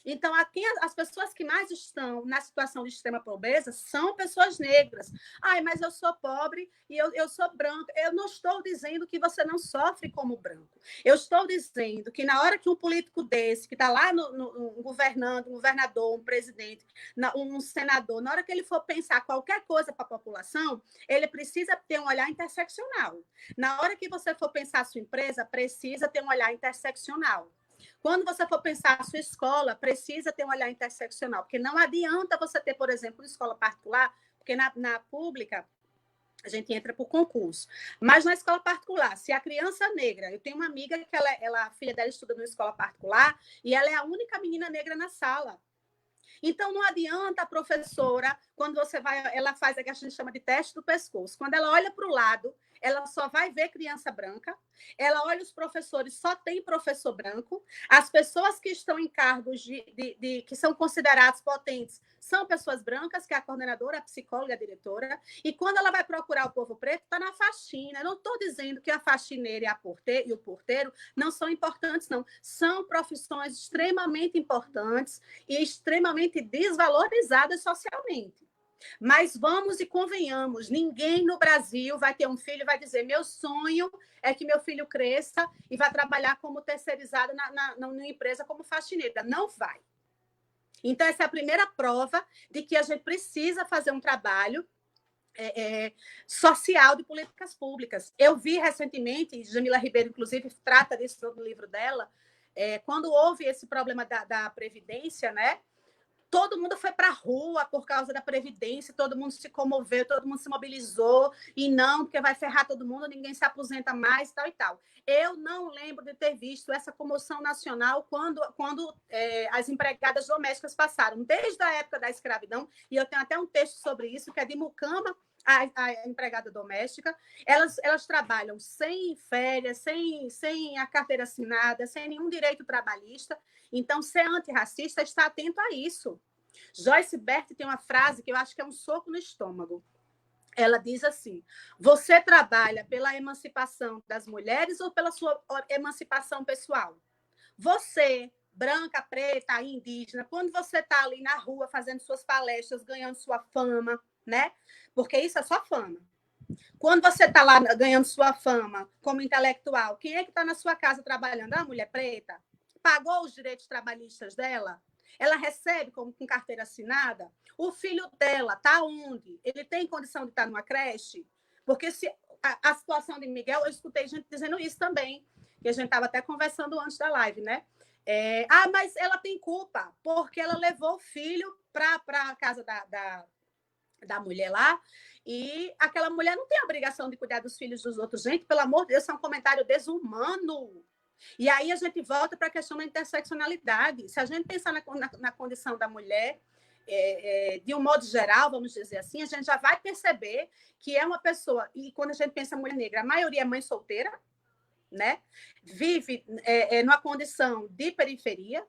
Então, as pessoas que mais estão na situação de extrema pobreza são pessoas negras. Ai, mas eu sou pobre e eu sou branca. Eu não estou dizendo que você não sofre como branco. Eu estou dizendo que na hora que um político desse, que está lá governando, um governador, um presidente, um senador, na hora que ele for pensar qualquer coisa para a população, ele precisa ter um olhar interseccional. Na hora que você for pensar a sua empresa, precisa ter um olhar interseccional. Quando você for pensar a sua escola, precisa ter um olhar interseccional, porque não adianta você ter, por exemplo, uma escola particular, porque na pública a gente entra por concurso. Mas na escola particular, se a criança negra... Eu tenho uma amiga que a filha dela estuda numa escola particular e ela é a única menina negra na sala. Então, não adianta a professora, quando você vai... Ela faz o que a gente chama de teste do pescoço. Quando ela olha para o lado, ela só vai ver criança branca, ela olha os professores, só tem professor branco, as pessoas que estão em cargos que são considerados potentes são pessoas brancas, que é a coordenadora, a psicóloga, a diretora, e quando ela vai procurar o povo preto, está na faxina. Eu não estou dizendo que a faxineira e o porteiro não são importantes, não. São profissões extremamente importantes e extremamente desvalorizadas socialmente. Mas vamos e convenhamos, ninguém no Brasil vai ter um filho e vai dizer: meu sonho é que meu filho cresça e vá trabalhar como terceirizado numa empresa como faxineira. Não vai. Então, essa é a primeira prova de que a gente precisa fazer um trabalho social de políticas públicas. Eu vi recentemente, Jamila Ribeiro, inclusive, trata disso no livro dela, quando houve esse problema da Previdência, né? Todo mundo foi para a rua por causa da Previdência, todo mundo se comoveu, todo mundo se mobilizou, e não, porque vai ferrar todo mundo, ninguém se aposenta mais, tal e tal. Eu não lembro de ter visto essa comoção nacional quando as empregadas domésticas passaram, desde a época da escravidão, e eu tenho até um texto sobre isso, que é de Mucama, a empregada doméstica. Elas trabalham sem férias, sem a carteira assinada, sem nenhum direito trabalhista. Então, ser antirracista está atento a isso. Joyce Bert tem uma frase que eu acho que é um soco no estômago. Ela diz assim: você trabalha pela emancipação das mulheres ou pela sua emancipação pessoal? Você, branca, preta, indígena, quando você está ali na rua fazendo suas palestras, ganhando sua fama, né? Porque isso é só fama. Quando você está lá ganhando sua fama como intelectual, quem é que está na sua casa trabalhando? A mulher preta? Pagou os direitos trabalhistas dela? Ela recebe com carteira assinada? O filho dela está onde? Ele tem condição de estar numa creche? Porque se a situação de Miguel, eu escutei gente dizendo isso também, que a gente estava até conversando antes da live, né? Mas ela tem culpa, porque ela levou o filho para a casa da mulher lá, e aquela mulher não tem a obrigação de cuidar dos filhos dos outros. Gente, pelo amor de Deus, isso é um comentário desumano. E aí a gente volta para a questão da interseccionalidade. Se a gente pensar na condição da mulher, de um modo geral, vamos dizer assim, a gente já vai perceber que é uma pessoa, e quando a gente pensa em mulher negra, a maioria é mãe solteira, né? Vive numa condição de periferia,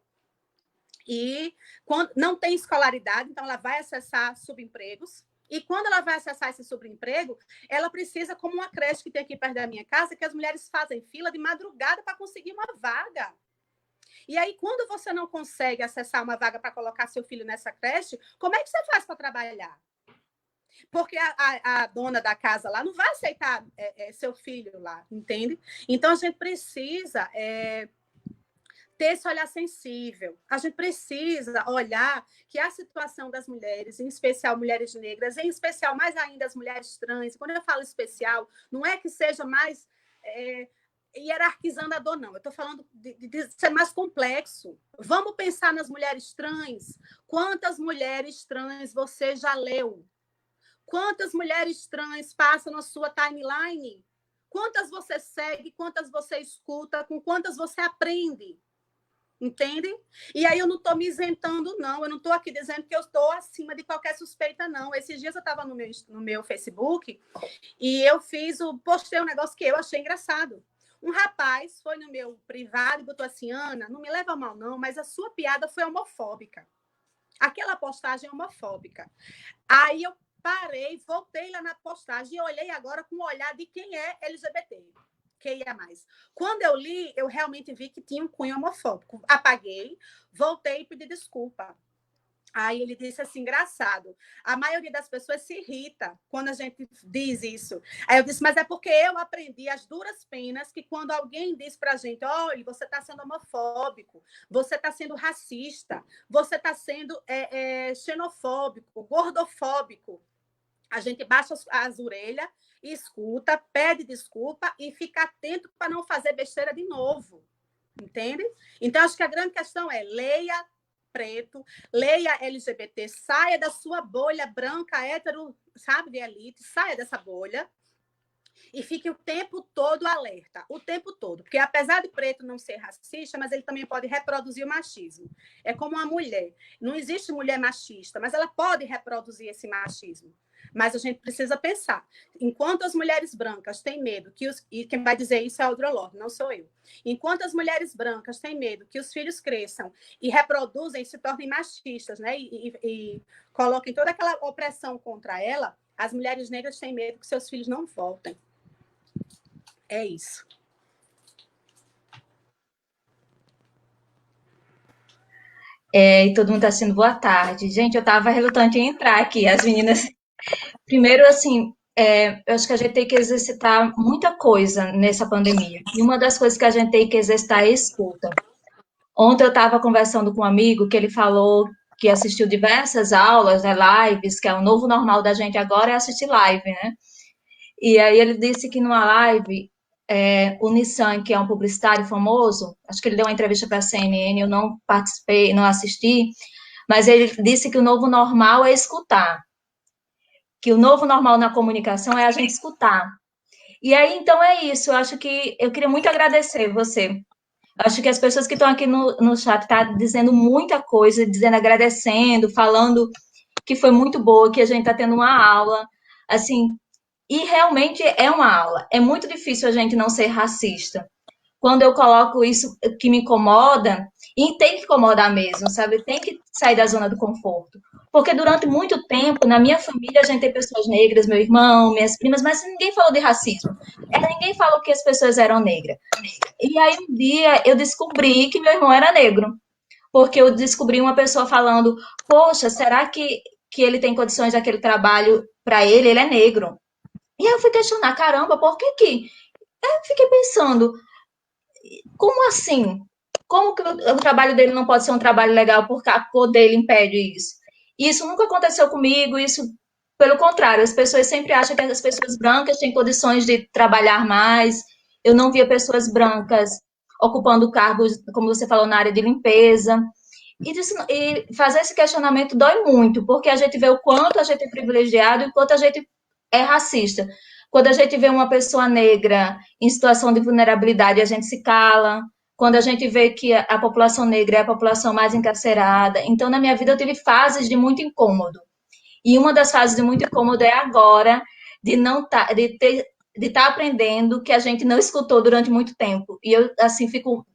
e quando não tem escolaridade, então ela vai acessar subempregos. E quando ela vai acessar esse subemprego, ela precisa, como uma creche que tem aqui perto da minha casa, que as mulheres fazem fila de madrugada para conseguir uma vaga. E aí, quando você não consegue acessar uma vaga para colocar seu filho nessa creche, como é que você faz para trabalhar? Porque a dona da casa lá não vai aceitar seu filho lá, entende? Então, a gente precisa ter esse olhar sensível. A gente precisa olhar que a situação das mulheres, em especial mulheres negras, em especial mais ainda as mulheres trans, quando eu falo especial, não é que seja mais hierarquizando a dor, não. Eu estou falando de ser mais complexo. Vamos pensar nas mulheres trans. Quantas mulheres trans você já leu? Quantas mulheres trans passam na sua timeline? Quantas você segue? Quantas você escuta? Com quantas você aprende? Entende? E aí eu não estou me isentando, não. Eu não estou aqui dizendo que eu estou acima de qualquer suspeita, não. Esses dias eu estava no meu Facebook e eu postei um negócio que eu achei engraçado. Um rapaz foi no meu privado e botou assim: Ana, não me leva a mal, não, mas a sua piada foi homofóbica. Aquela postagem é homofóbica. Aí eu parei, voltei lá na postagem e olhei agora com o olhar de quem é LGBT. QIA+. Quando eu li, eu realmente vi que tinha um cunho homofóbico. Apaguei, voltei e pedi desculpa. Aí ele disse assim, engraçado, a maioria das pessoas se irrita quando a gente diz isso. Aí eu disse, mas é porque eu aprendi as duras penas que quando alguém diz para a gente, olha, você está sendo homofóbico, você está sendo racista, você está sendo xenofóbico, gordofóbico, a gente baixa as orelhas, escuta, pede desculpa e fica atento para não fazer besteira de novo. Entende? Então, acho que a grande questão é leia preto, leia LGBT, saia da sua bolha branca, hétero, sabe, de elite, saia dessa bolha e fique o tempo todo alerta, o tempo todo. Porque apesar de preto não ser racista, mas ele também pode reproduzir o machismo. É como uma mulher. Não existe mulher machista, mas ela pode reproduzir esse machismo. Mas a gente precisa pensar. Enquanto as mulheres brancas têm medo e quem vai dizer isso é a Audre Lorde, não sou eu. Enquanto as mulheres brancas têm medo que os filhos cresçam e reproduzem, se tornem machistas, né? E coloquem toda aquela opressão contra ela, as mulheres negras têm medo que seus filhos não voltem. É isso. E todo mundo está sendo boa tarde. Gente, eu estava relutante em entrar aqui. As meninas. Primeiro, assim, eu acho que a gente tem que exercitar muita coisa nessa pandemia. E uma das coisas que a gente tem que exercitar é a escuta. Ontem eu estava conversando com um amigo que ele falou que assistiu diversas aulas, né, lives, que é o novo normal da gente agora é assistir live, né? E aí ele disse que numa live, o Nissan, que é um publicitário famoso, acho que ele deu uma entrevista para a CNN, eu não participei, não assisti, mas ele disse que o novo normal é escutar. Que o novo normal na comunicação é a gente escutar. E aí, então, é isso. Eu queria muito agradecer você. Acho que as pessoas que estão aqui no chat estão dizendo muita coisa, agradecendo, falando que foi muito boa, que a gente está tendo uma aula, assim, e realmente é uma aula. É muito difícil a gente não ser racista. Quando eu coloco isso que me incomoda, e tem que incomodar mesmo, sabe? Tem que sair da zona do conforto. Porque durante muito tempo, na minha família, a gente tem pessoas negras, meu irmão, minhas primas, mas ninguém falou de racismo. Ninguém falou que as pessoas eram negras. E aí um dia eu descobri que meu irmão era negro. Porque eu descobri uma pessoa falando, poxa, será que ele tem condições daquele trabalho para ele? Ele é negro. E aí eu fui questionar, caramba, por que que? Eu fiquei pensando, como assim? Como que o trabalho dele não pode ser um trabalho legal porque a cor dele impede isso? Isso nunca aconteceu comigo, isso, pelo contrário, as pessoas sempre acham que as pessoas brancas têm condições de trabalhar mais. Eu não via pessoas brancas ocupando cargos, como você falou, na área de limpeza. E fazer esse questionamento dói muito, porque a gente vê o quanto a gente é privilegiado e o quanto a gente é racista. Quando a gente vê uma pessoa negra em situação de vulnerabilidade, a gente se cala. Quando a gente vê que a população negra é a população mais encarcerada. Então, na minha vida, eu tive fases de muito incômodo. E uma das fases de muito incômodo é agora, de estar aprendendo que a gente não escutou durante muito tempo. E eu, assim,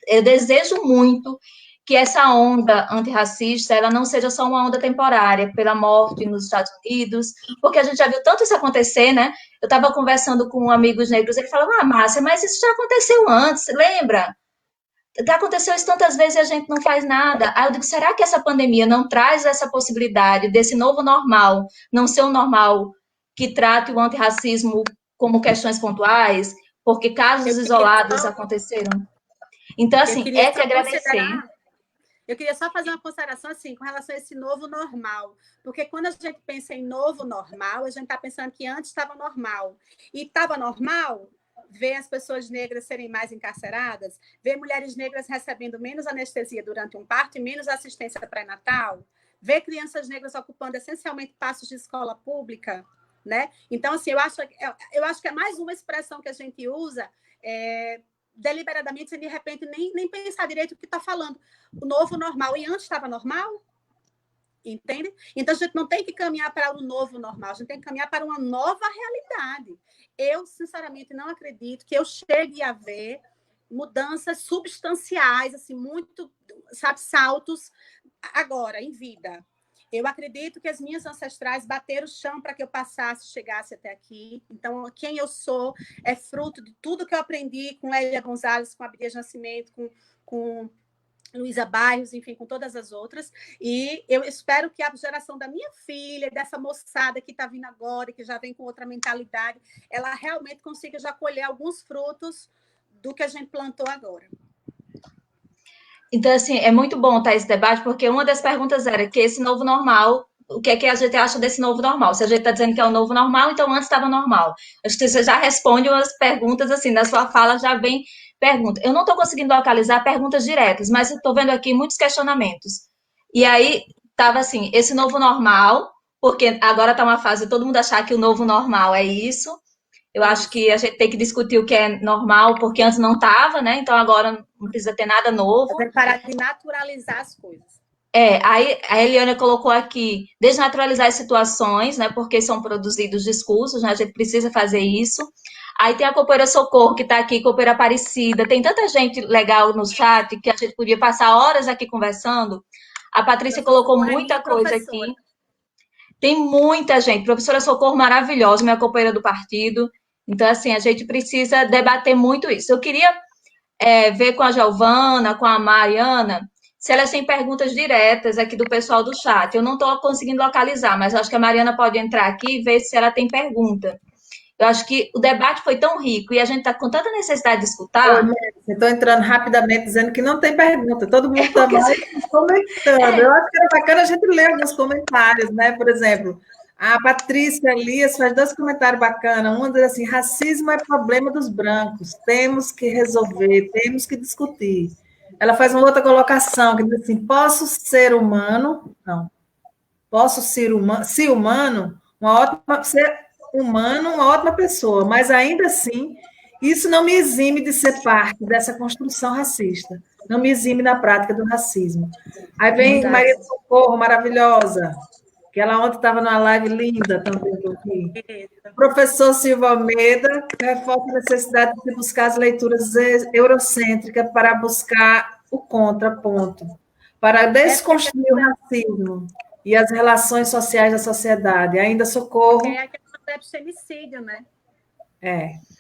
eu desejo muito que essa onda antirracista, ela não seja só uma onda temporária, pela morte nos Estados Unidos, porque a gente já viu tanto isso acontecer, né? Eu estava conversando com amigos negros, ele falou, Márcia, mas isso já aconteceu antes, lembra? Já aconteceu isso tantas vezes e a gente não faz nada. Aí eu digo, será que essa pandemia não traz essa possibilidade desse novo normal, não ser um normal que trate o antirracismo como questões pontuais, porque casos isolados aconteceram? Então, assim, é que agradecer. Eu queria só fazer uma consideração assim, com relação a esse novo normal. Porque quando a gente pensa em novo normal, a gente está pensando que antes estava normal. E estava normal ver as pessoas negras serem mais encarceradas, ver mulheres negras recebendo menos anestesia durante um parto e menos assistência pré-natal, ver crianças negras ocupando essencialmente espaços de escola pública, né? Então, assim, eu acho que é mais uma expressão que a gente usa deliberadamente, sem de repente nem pensar direito o que está falando. O novo normal, e antes estava normal? Entende? Então, a gente não tem que caminhar para o novo normal, a gente tem que caminhar para uma nova realidade. Eu, sinceramente, não acredito que eu chegue a ver mudanças substanciais, assim, muito, sabe, saltos agora, em vida. Eu acredito que as minhas ancestrais bateram o chão para que eu passasse, chegasse até aqui. Então, quem eu sou é fruto de tudo que eu aprendi com Lélia Gonzalez, com Abdias Nascimento, com Luísa Bairros, enfim, com todas as outras. E eu espero que a geração da minha filha, dessa moçada que está vindo agora, que já vem com outra mentalidade, ela realmente consiga já colher alguns frutos do que a gente plantou agora. Então, assim, é muito bom estar esse debate, porque uma das perguntas era que esse novo normal, o que é que a gente acha desse novo normal? Se a gente está dizendo que é o novo normal, então antes estava normal. Acho que você já responde umas perguntas, assim, na sua fala já vem pergunta. Eu não estou conseguindo localizar perguntas diretas, mas estou vendo aqui muitos questionamentos. E aí, estava assim, esse novo normal, porque agora está uma fase de todo mundo achar que o novo normal é isso. Eu acho que a gente tem que discutir o que é normal, porque antes não estava, né? Então agora não precisa ter nada novo. Tem que parar de naturalizar as coisas. Aí a Eliana colocou aqui, desnaturalizar as situações, né? Porque são produzidos discursos, né? A gente precisa fazer isso. Aí tem a companheira Socorro, que está aqui, companheira Aparecida. Tem tanta gente legal no chat que a gente podia passar horas aqui conversando. A Patrícia colocou muita coisa aqui. Tem muita gente. Professora Socorro maravilhosa, minha companheira do partido. Então, assim, a gente precisa debater muito isso. Eu queria ver com a Giovana, com a Mariana, se elas têm perguntas diretas aqui do pessoal do chat. Eu não estou conseguindo localizar, mas acho que a Mariana pode entrar aqui e ver se ela tem pergunta. Eu acho que o debate foi tão rico e a gente está com tanta necessidade de escutar. Estou entrando rapidamente dizendo que não tem pergunta, todo mundo está mais comentando. Eu acho que era bacana a gente ler alguns comentários, né? Por exemplo, a Patrícia Elias faz 2 comentários bacanas. Um diz assim: racismo é problema dos brancos, temos que resolver, temos que discutir. Ela faz uma outra colocação que diz assim: posso ser humano? Não. Posso ser humano, se humano, ser humano, uma ótima pessoa, mas ainda assim, isso não me exime de ser parte dessa construção racista, não me exime na prática do racismo. Aí vem Maria do Socorro, maravilhosa, que ela ontem estava numa live linda também aqui. O professor Silva Almeida reforça a necessidade de buscar as leituras eurocêntricas para buscar o contraponto, para desconstruir o racismo e as relações sociais da sociedade. Ainda Socorro. É aquele conceito de femicídio, né?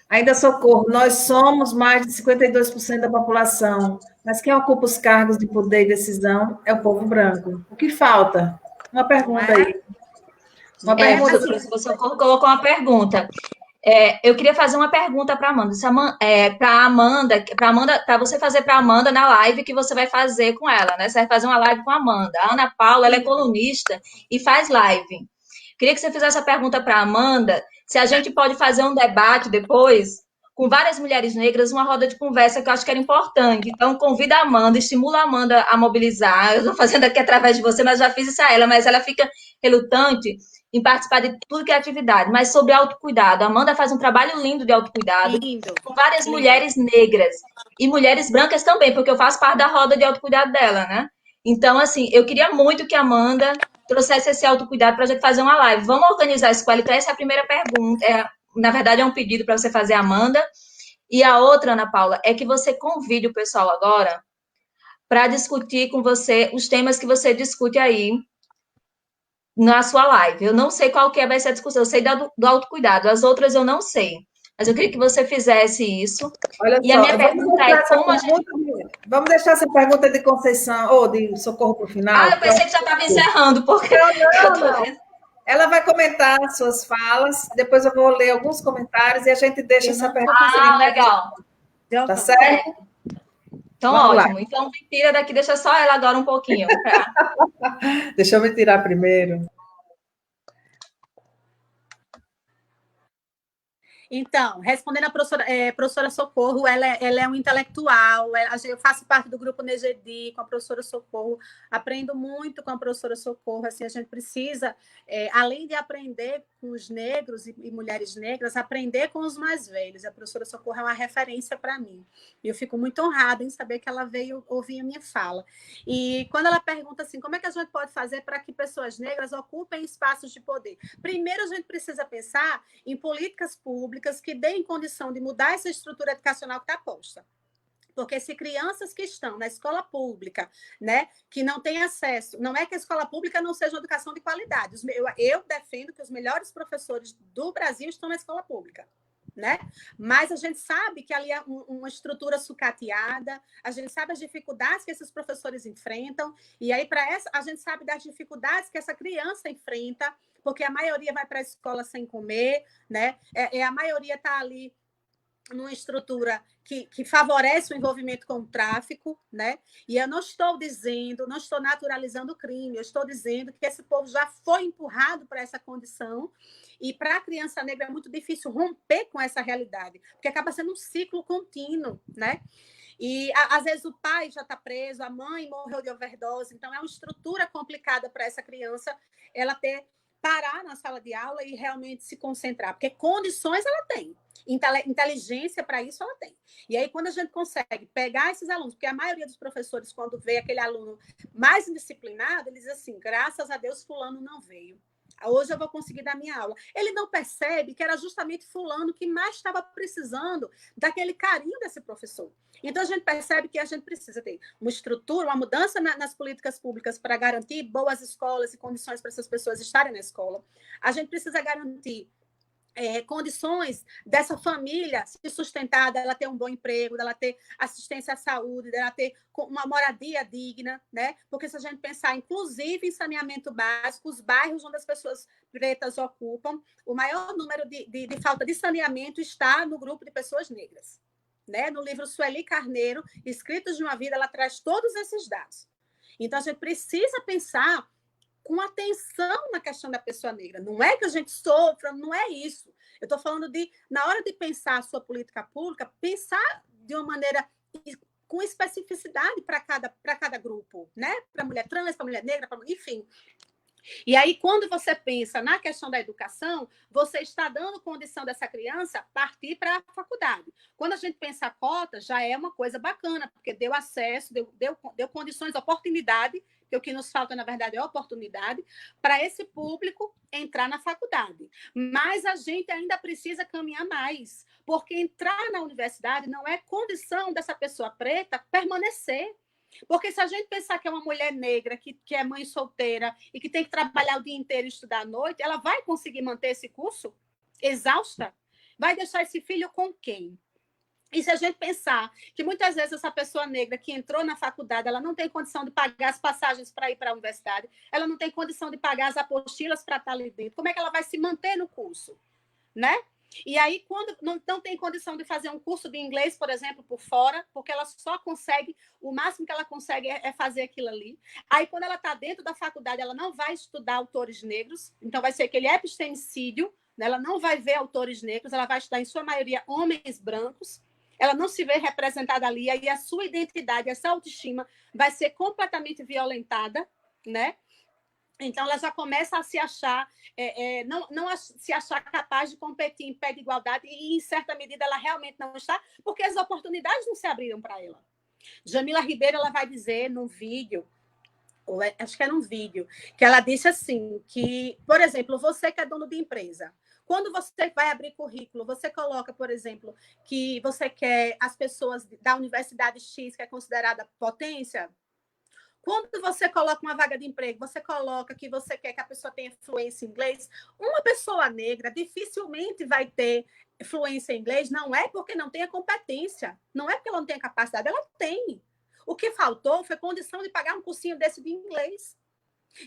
Ainda Socorro. Nós somos mais de 52% da população, mas quem ocupa os cargos de poder e decisão é o povo branco. O que falta? Uma pergunta aí. Uma pergunta, o Socorro colocou uma pergunta. Eu queria fazer uma pergunta para a Amanda. Para você fazer para a Amanda na live que você vai fazer com ela, né? Você vai fazer uma live com a Amanda. A Ana Paula, ela é colunista e faz live. Queria que você fizesse a pergunta para a Amanda, se a gente pode fazer um debate depois com várias mulheres negras, uma roda de conversa que eu acho que era importante. Então, convida a Amanda, estimula a Amanda a mobilizar. Eu estou fazendo aqui através de você, mas já fiz isso a ela, mas ela fica relutante em participar de tudo que é atividade, mas sobre autocuidado. A Amanda faz um trabalho lindo de autocuidado com várias mulheres negras e mulheres brancas também, porque eu faço parte da roda de autocuidado dela, né? Então, assim, eu queria muito que a Amanda trouxesse esse autocuidado para a gente fazer uma live. Vamos organizar isso com ela? Então, essa é a primeira pergunta. Na verdade, é um pedido para você fazer, Amanda. E a outra, Ana Paula, é que você convide o pessoal agora para discutir com você os temas que você discute aí na sua live. Eu não sei qual que vai ser a discussão, eu sei do autocuidado, as outras eu não sei. Mas eu queria que você fizesse isso. Olha e só, a minha pergunta é como a gente... Vamos deixar essa pergunta de Conceição, ou de Socorro para o final? Eu pensei que já estava encerrando, porque... Não. Ela vai comentar as suas falas, depois eu vou ler alguns comentários e a gente deixa essa pergunta. Legal. Tá certo? Então, vamos ótimo. Lá. Então, me tira daqui, deixa só ela agora um pouquinho. Deixa eu me tirar primeiro. Então, respondendo a professora Socorro, ela é um intelectual, eu faço parte do grupo Negedi com a professora Socorro, aprendo muito com a professora Socorro, assim, a gente precisa, além de aprender com os negros e mulheres negras, aprender com os mais velhos. A professora Socorro é uma referência para mim. E eu fico muito honrada em saber que ela veio ouvir a minha fala. E quando ela pergunta assim, como é que a gente pode fazer para que pessoas negras ocupem espaços de poder? Primeiro, a gente precisa pensar em políticas públicas que deem condição de mudar essa estrutura educacional que está posta. Porque se crianças que estão na escola pública, né, que não têm acesso, não é que a escola pública não seja uma educação de qualidade. Eu defendo que os melhores professores do Brasil estão na escola pública, né? Mas a gente sabe que ali é uma estrutura sucateada, a gente sabe as dificuldades que esses professores enfrentam, e aí para essa a gente sabe das dificuldades que essa criança enfrenta, porque a maioria vai para a escola sem comer, né? A maioria está ali numa estrutura que favorece o envolvimento com o tráfico, né? E eu não estou dizendo, não estou naturalizando o crime, eu estou dizendo que esse povo já foi empurrado para essa condição, e para a criança negra é muito difícil romper com essa realidade, porque acaba sendo um ciclo contínuo, né? E às vezes o pai já está preso, a mãe morreu de overdose, então é uma estrutura complicada para essa criança ela parar na sala de aula e realmente se concentrar, porque condições ela tem, inteligência para isso ela tem. E aí, quando a gente consegue pegar esses alunos, porque a maioria dos professores, quando vê aquele aluno mais indisciplinado, ele diz assim, graças a Deus fulano não veio. Hoje eu vou conseguir dar minha aula. Ele não percebe que era justamente fulano que mais estava precisando daquele carinho desse professor. Então, a gente percebe que a gente precisa ter uma estrutura, uma mudança nas políticas públicas para garantir boas escolas e condições para essas pessoas estarem na escola. A gente precisa garantir condições dessa família se sustentar, dela ter um bom emprego, dela ter assistência à saúde, dela ter uma moradia digna, né? Porque se a gente pensar, inclusive, em saneamento básico, os bairros onde as pessoas pretas ocupam, o maior número de falta de saneamento está no grupo de pessoas negras, né? No livro Sueli Carneiro, Escritos de uma Vida, ela traz todos esses dados. Então, a gente precisa pensar com atenção na questão da pessoa negra. Não é que a gente sofra, não é isso. Eu estou falando na hora de pensar a sua política pública, pensar de uma maneira com especificidade para cada grupo, né? Para a mulher trans, para a mulher negra, enfim. E aí, quando você pensa na questão da educação, você está dando condição dessa criança partir para a faculdade. Quando a gente pensa a cota, já é uma coisa bacana, porque deu acesso, deu condições, oportunidade, que o que nos falta, na verdade, é oportunidade, para esse público entrar na faculdade. Mas a gente ainda precisa caminhar mais, porque entrar na universidade não é condição dessa pessoa preta permanecer. Porque se a gente pensar que é uma mulher negra, que é mãe solteira e que tem que trabalhar o dia inteiro e estudar à noite, ela vai conseguir manter esse curso exausta? Vai deixar esse filho com quem? E se a gente pensar que muitas vezes essa pessoa negra que entrou na faculdade, ela não tem condição de pagar as passagens para ir para a universidade, ela não tem condição de pagar as apostilas para estar ali dentro, como é que ela vai se manter no curso? Né? E aí, quando não tem condição de fazer um curso de inglês, por exemplo, por fora, porque ela só consegue, o máximo que ela consegue é fazer aquilo ali. Aí, quando ela está dentro da faculdade, ela não vai estudar autores negros, então vai ser aquele epistemicídio, né? Ela não vai ver autores negros, ela vai estudar, em sua maioria, homens brancos, ela não se vê representada ali, aí a sua identidade, essa autoestima vai ser completamente violentada, né? Então, ela já começa a se achar, não se achar capaz de competir em pé de igualdade, e, em certa medida, ela realmente não está, porque as oportunidades não se abriram para ela. Jamila Ribeiro, ela vai dizer num vídeo, acho que era um vídeo, que ela disse assim, que, por exemplo, você que é dono de empresa, quando você vai abrir currículo, você coloca, por exemplo, que você quer as pessoas da Universidade X, que é considerada potência. Quando você coloca uma vaga de emprego, você coloca que você quer que a pessoa tenha fluência em inglês. Uma pessoa negra dificilmente vai ter fluência em inglês, não é porque não tenha competência, não é porque ela não tenha capacidade, ela tem. O que faltou foi condição de pagar um cursinho desse de inglês.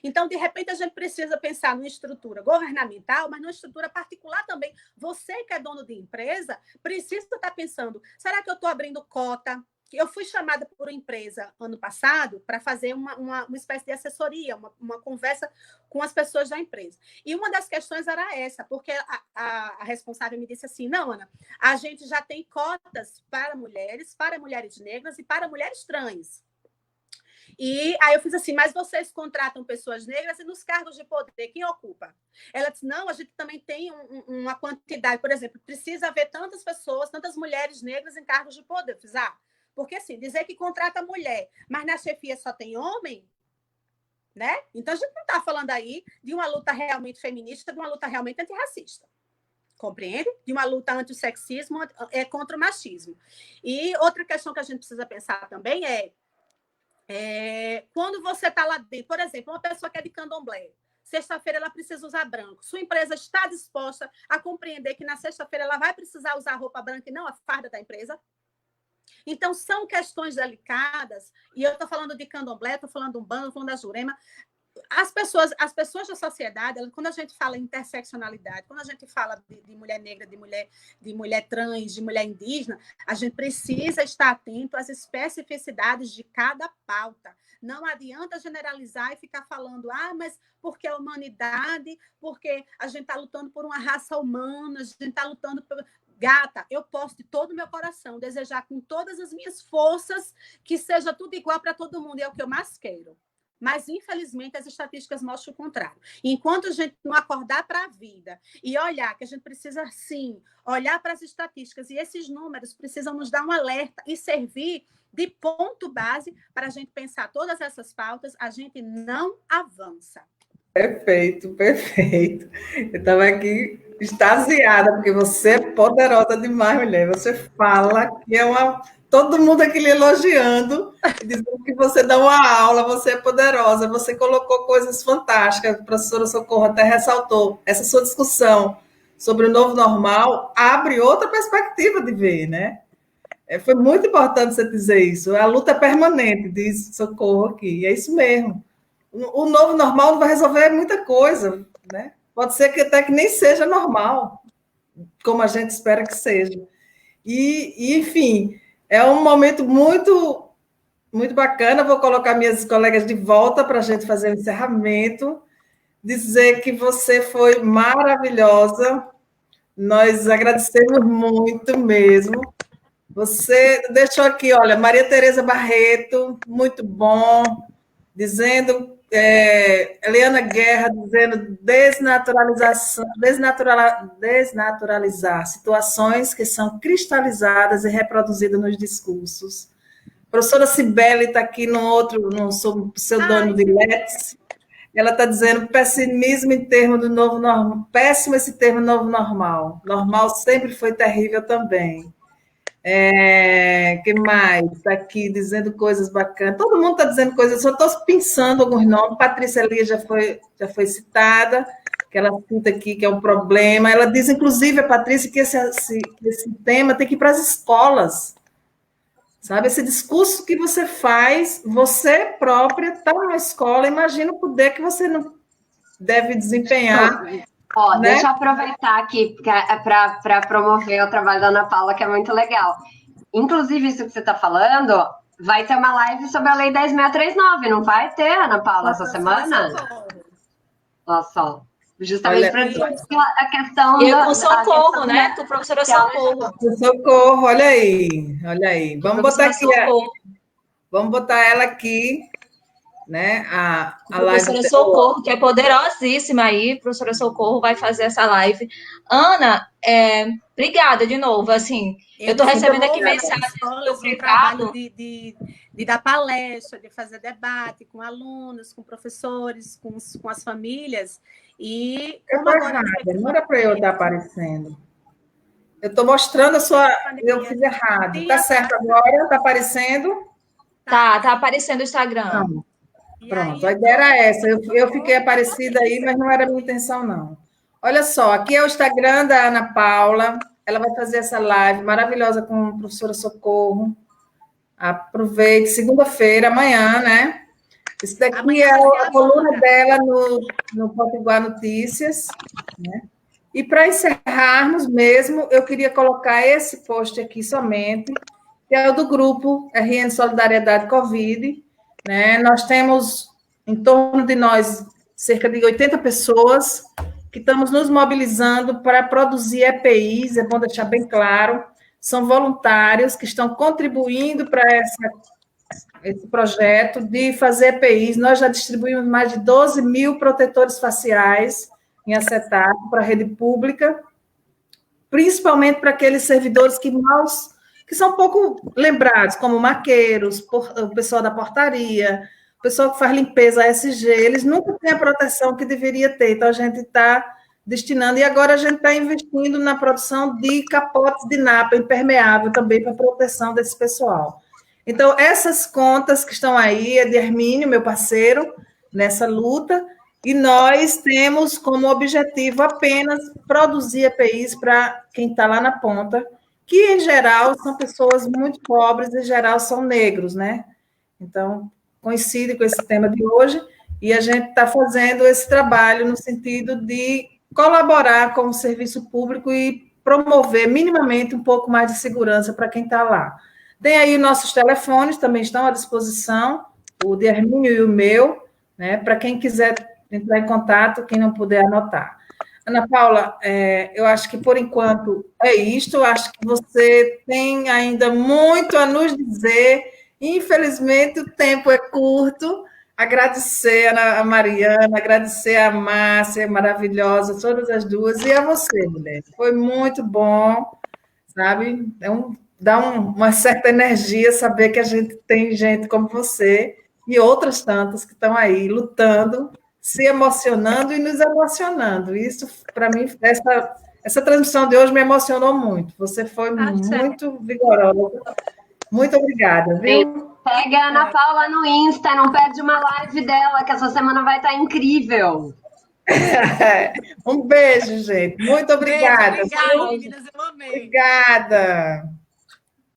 Então, de repente, a gente precisa pensar numa estrutura governamental, mas numa estrutura particular também. Você que é dono de empresa, precisa estar pensando, será que eu estou abrindo cota? Eu fui chamada por uma empresa ano passado para fazer uma espécie de assessoria, uma conversa com as pessoas da empresa. E uma das questões era essa, porque a responsável me disse assim, não, Ana, a gente já tem cotas para mulheres negras e para mulheres trans. E aí eu fiz assim, mas vocês contratam pessoas negras e nos cargos de poder, quem ocupa? Ela disse, não, a gente também tem uma quantidade, por exemplo, precisa haver tantas pessoas, tantas mulheres negras em cargos de poder. Eu fiz, porque assim, dizer que contrata mulher, mas na chefia só tem homem, né? Então a gente não está falando aí de uma luta realmente feminista, de uma luta realmente antirracista. compreende? De uma luta anti-sexismo contra o machismo. E outra questão que a gente precisa pensar também quando você está lá dentro, por exemplo, uma pessoa que é de candomblé, sexta-feira ela precisa usar branco. Sua empresa está disposta a compreender que na sexta-feira ela vai precisar usar roupa branca e não a farda da empresa? Então, são questões delicadas, e eu estou falando de candomblé, estou falando do Umbanda, estou falando da Jurema. As pessoas da sociedade, quando a gente fala em interseccionalidade, quando a gente fala de mulher negra, de mulher trans, de mulher indígena, a gente precisa estar atento às especificidades de cada pauta. Não adianta generalizar e ficar falando, mas porque a humanidade, porque a gente está lutando por uma raça humana, a gente está lutando por... Gata, eu posso de todo o meu coração desejar com todas as minhas forças que seja tudo igual para todo mundo, e é o que eu mais quero. Mas, infelizmente, as estatísticas mostram o contrário. E enquanto a gente não acordar para a vida e olhar que a gente precisa, sim, olhar para as estatísticas, e esses números precisam nos dar um alerta e servir de ponto base para a gente pensar todas essas pautas, a gente não avança. Perfeito, perfeito. Eu estava aqui extasiada, porque você é poderosa demais, mulher. Você fala que é uma... Todo mundo aqui lhe elogiando, dizendo que você dá uma aula, você é poderosa, você colocou coisas fantásticas, a professora Socorro até ressaltou. Essa sua discussão sobre o novo normal abre outra perspectiva de ver, né? Foi muito importante você dizer isso. A luta é permanente, diz Socorro aqui, e é isso mesmo. O novo normal não vai resolver muita coisa, né? Pode ser que até que nem seja normal, como a gente espera que seja. Enfim, é um momento muito, muito bacana. Vou colocar minhas colegas de volta para a gente fazer o encerramento. Dizer que você foi maravilhosa. Nós agradecemos muito mesmo. Você deixou aqui, olha, Maria Tereza Barreto, muito bom, dizendo... Eliana Guerra dizendo desnaturalizar situações que são cristalizadas e reproduzidas nos discursos. A professora Cibele está aqui no pseudônimo de Let's. Ela está dizendo pessimismo em termos do novo normal. Péssimo esse termo novo normal. Normal sempre foi terrível também. Que mais? Está aqui dizendo coisas bacanas. Todo mundo está dizendo coisas, só estou pensando alguns nomes. Patrícia Elias já foi citada, que ela cita aqui que é um problema. Ela diz, inclusive, a Patrícia, que esse tema tem que ir para as escolas. Sabe? Esse discurso que você faz, você própria está na escola, imagina o poder que você não deve desempenhar. Né? Deixa eu aproveitar aqui para promover o trabalho da Ana Paula, que é muito legal. Inclusive, isso que você está falando, vai ter uma live sobre a Lei 10.639, não vai ter, Ana Paula, essa semana? Olha só. Justamente para discutir a questão com Socorro, né? Com a professora Socorro. Socorro, olha aí. Vamos botar aqui. Vamos botar ela aqui. Né? A professora Socorro, que é poderosíssima aí, professora Socorro vai fazer essa live. Ana, obrigada de novo, assim, eu estou recebendo aqui mensagens do privado. De dar palestra, de fazer debate com alunos, com professores, com as famílias, e... Não era para eu estar aparecendo. Eu estou mostrando a sua... Eu fiz errado. Está certo agora? Está aparecendo? Tá aparecendo o Instagram. Não. Pronto, a ideia era essa. Eu fiquei aparecida aí, mas não era minha intenção, não. Olha só, aqui é o Instagram da Ana Paula. Ela vai fazer essa live maravilhosa com a professora Socorro. Aproveite, segunda-feira, amanhã, né? Isso daqui amanhã é a coluna dela no Potiguar Notícias. Né? E para encerrarmos mesmo, eu queria colocar esse post aqui somente, que é o do grupo RN Solidariedade Covid. Né? Nós temos em torno de nós cerca de 80 pessoas que estamos nos mobilizando para produzir EPIs, é bom deixar bem claro, são voluntários que estão contribuindo para esse projeto de fazer EPIs. Nós já distribuímos mais de 12 mil protetores faciais em acetato para a rede pública, principalmente para aqueles servidores que são pouco lembrados, como maqueiros, o pessoal da portaria, o pessoal que faz limpeza ASG, eles nunca têm a proteção que deveria ter. Então, a gente está destinando, e agora a gente está investindo na produção de capotes de napa impermeável também para proteção desse pessoal. Então, essas contas que estão aí é de Hermínio, meu parceiro, nessa luta, e nós temos como objetivo apenas produzir EPIs para quem está lá na ponta, que, em geral, são pessoas muito pobres, em geral, são negros, né? Então, coincide com esse tema de hoje, e a gente está fazendo esse trabalho no sentido de colaborar com o serviço público e promover minimamente um pouco mais de segurança para quem está lá. Tem aí nossos telefones, também estão à disposição, o de Hermínio e o meu, né, para quem quiser entrar em contato, quem não puder anotar. Ana Paula, eu acho que, por enquanto, é isto. Acho que você tem ainda muito a nos dizer. Infelizmente, o tempo é curto. Agradecer a Mariana, agradecer a Márcia, maravilhosa, todas as duas, e a você, mulher. Foi muito bom, sabe? Dá uma certa energia saber que a gente tem gente como você e outras tantas que estão aí lutando, se emocionando e nos emocionando. Isso, para mim, essa transmissão de hoje me emocionou muito. Você foi muito vigorosa. Muito obrigada, viu? Pega a Ana Paula no Insta, não perde uma live dela, que essa semana vai estar incrível. Um beijo, gente. Muito obrigada. Beijo, obrigada, meninas. Eu amei. Obrigada.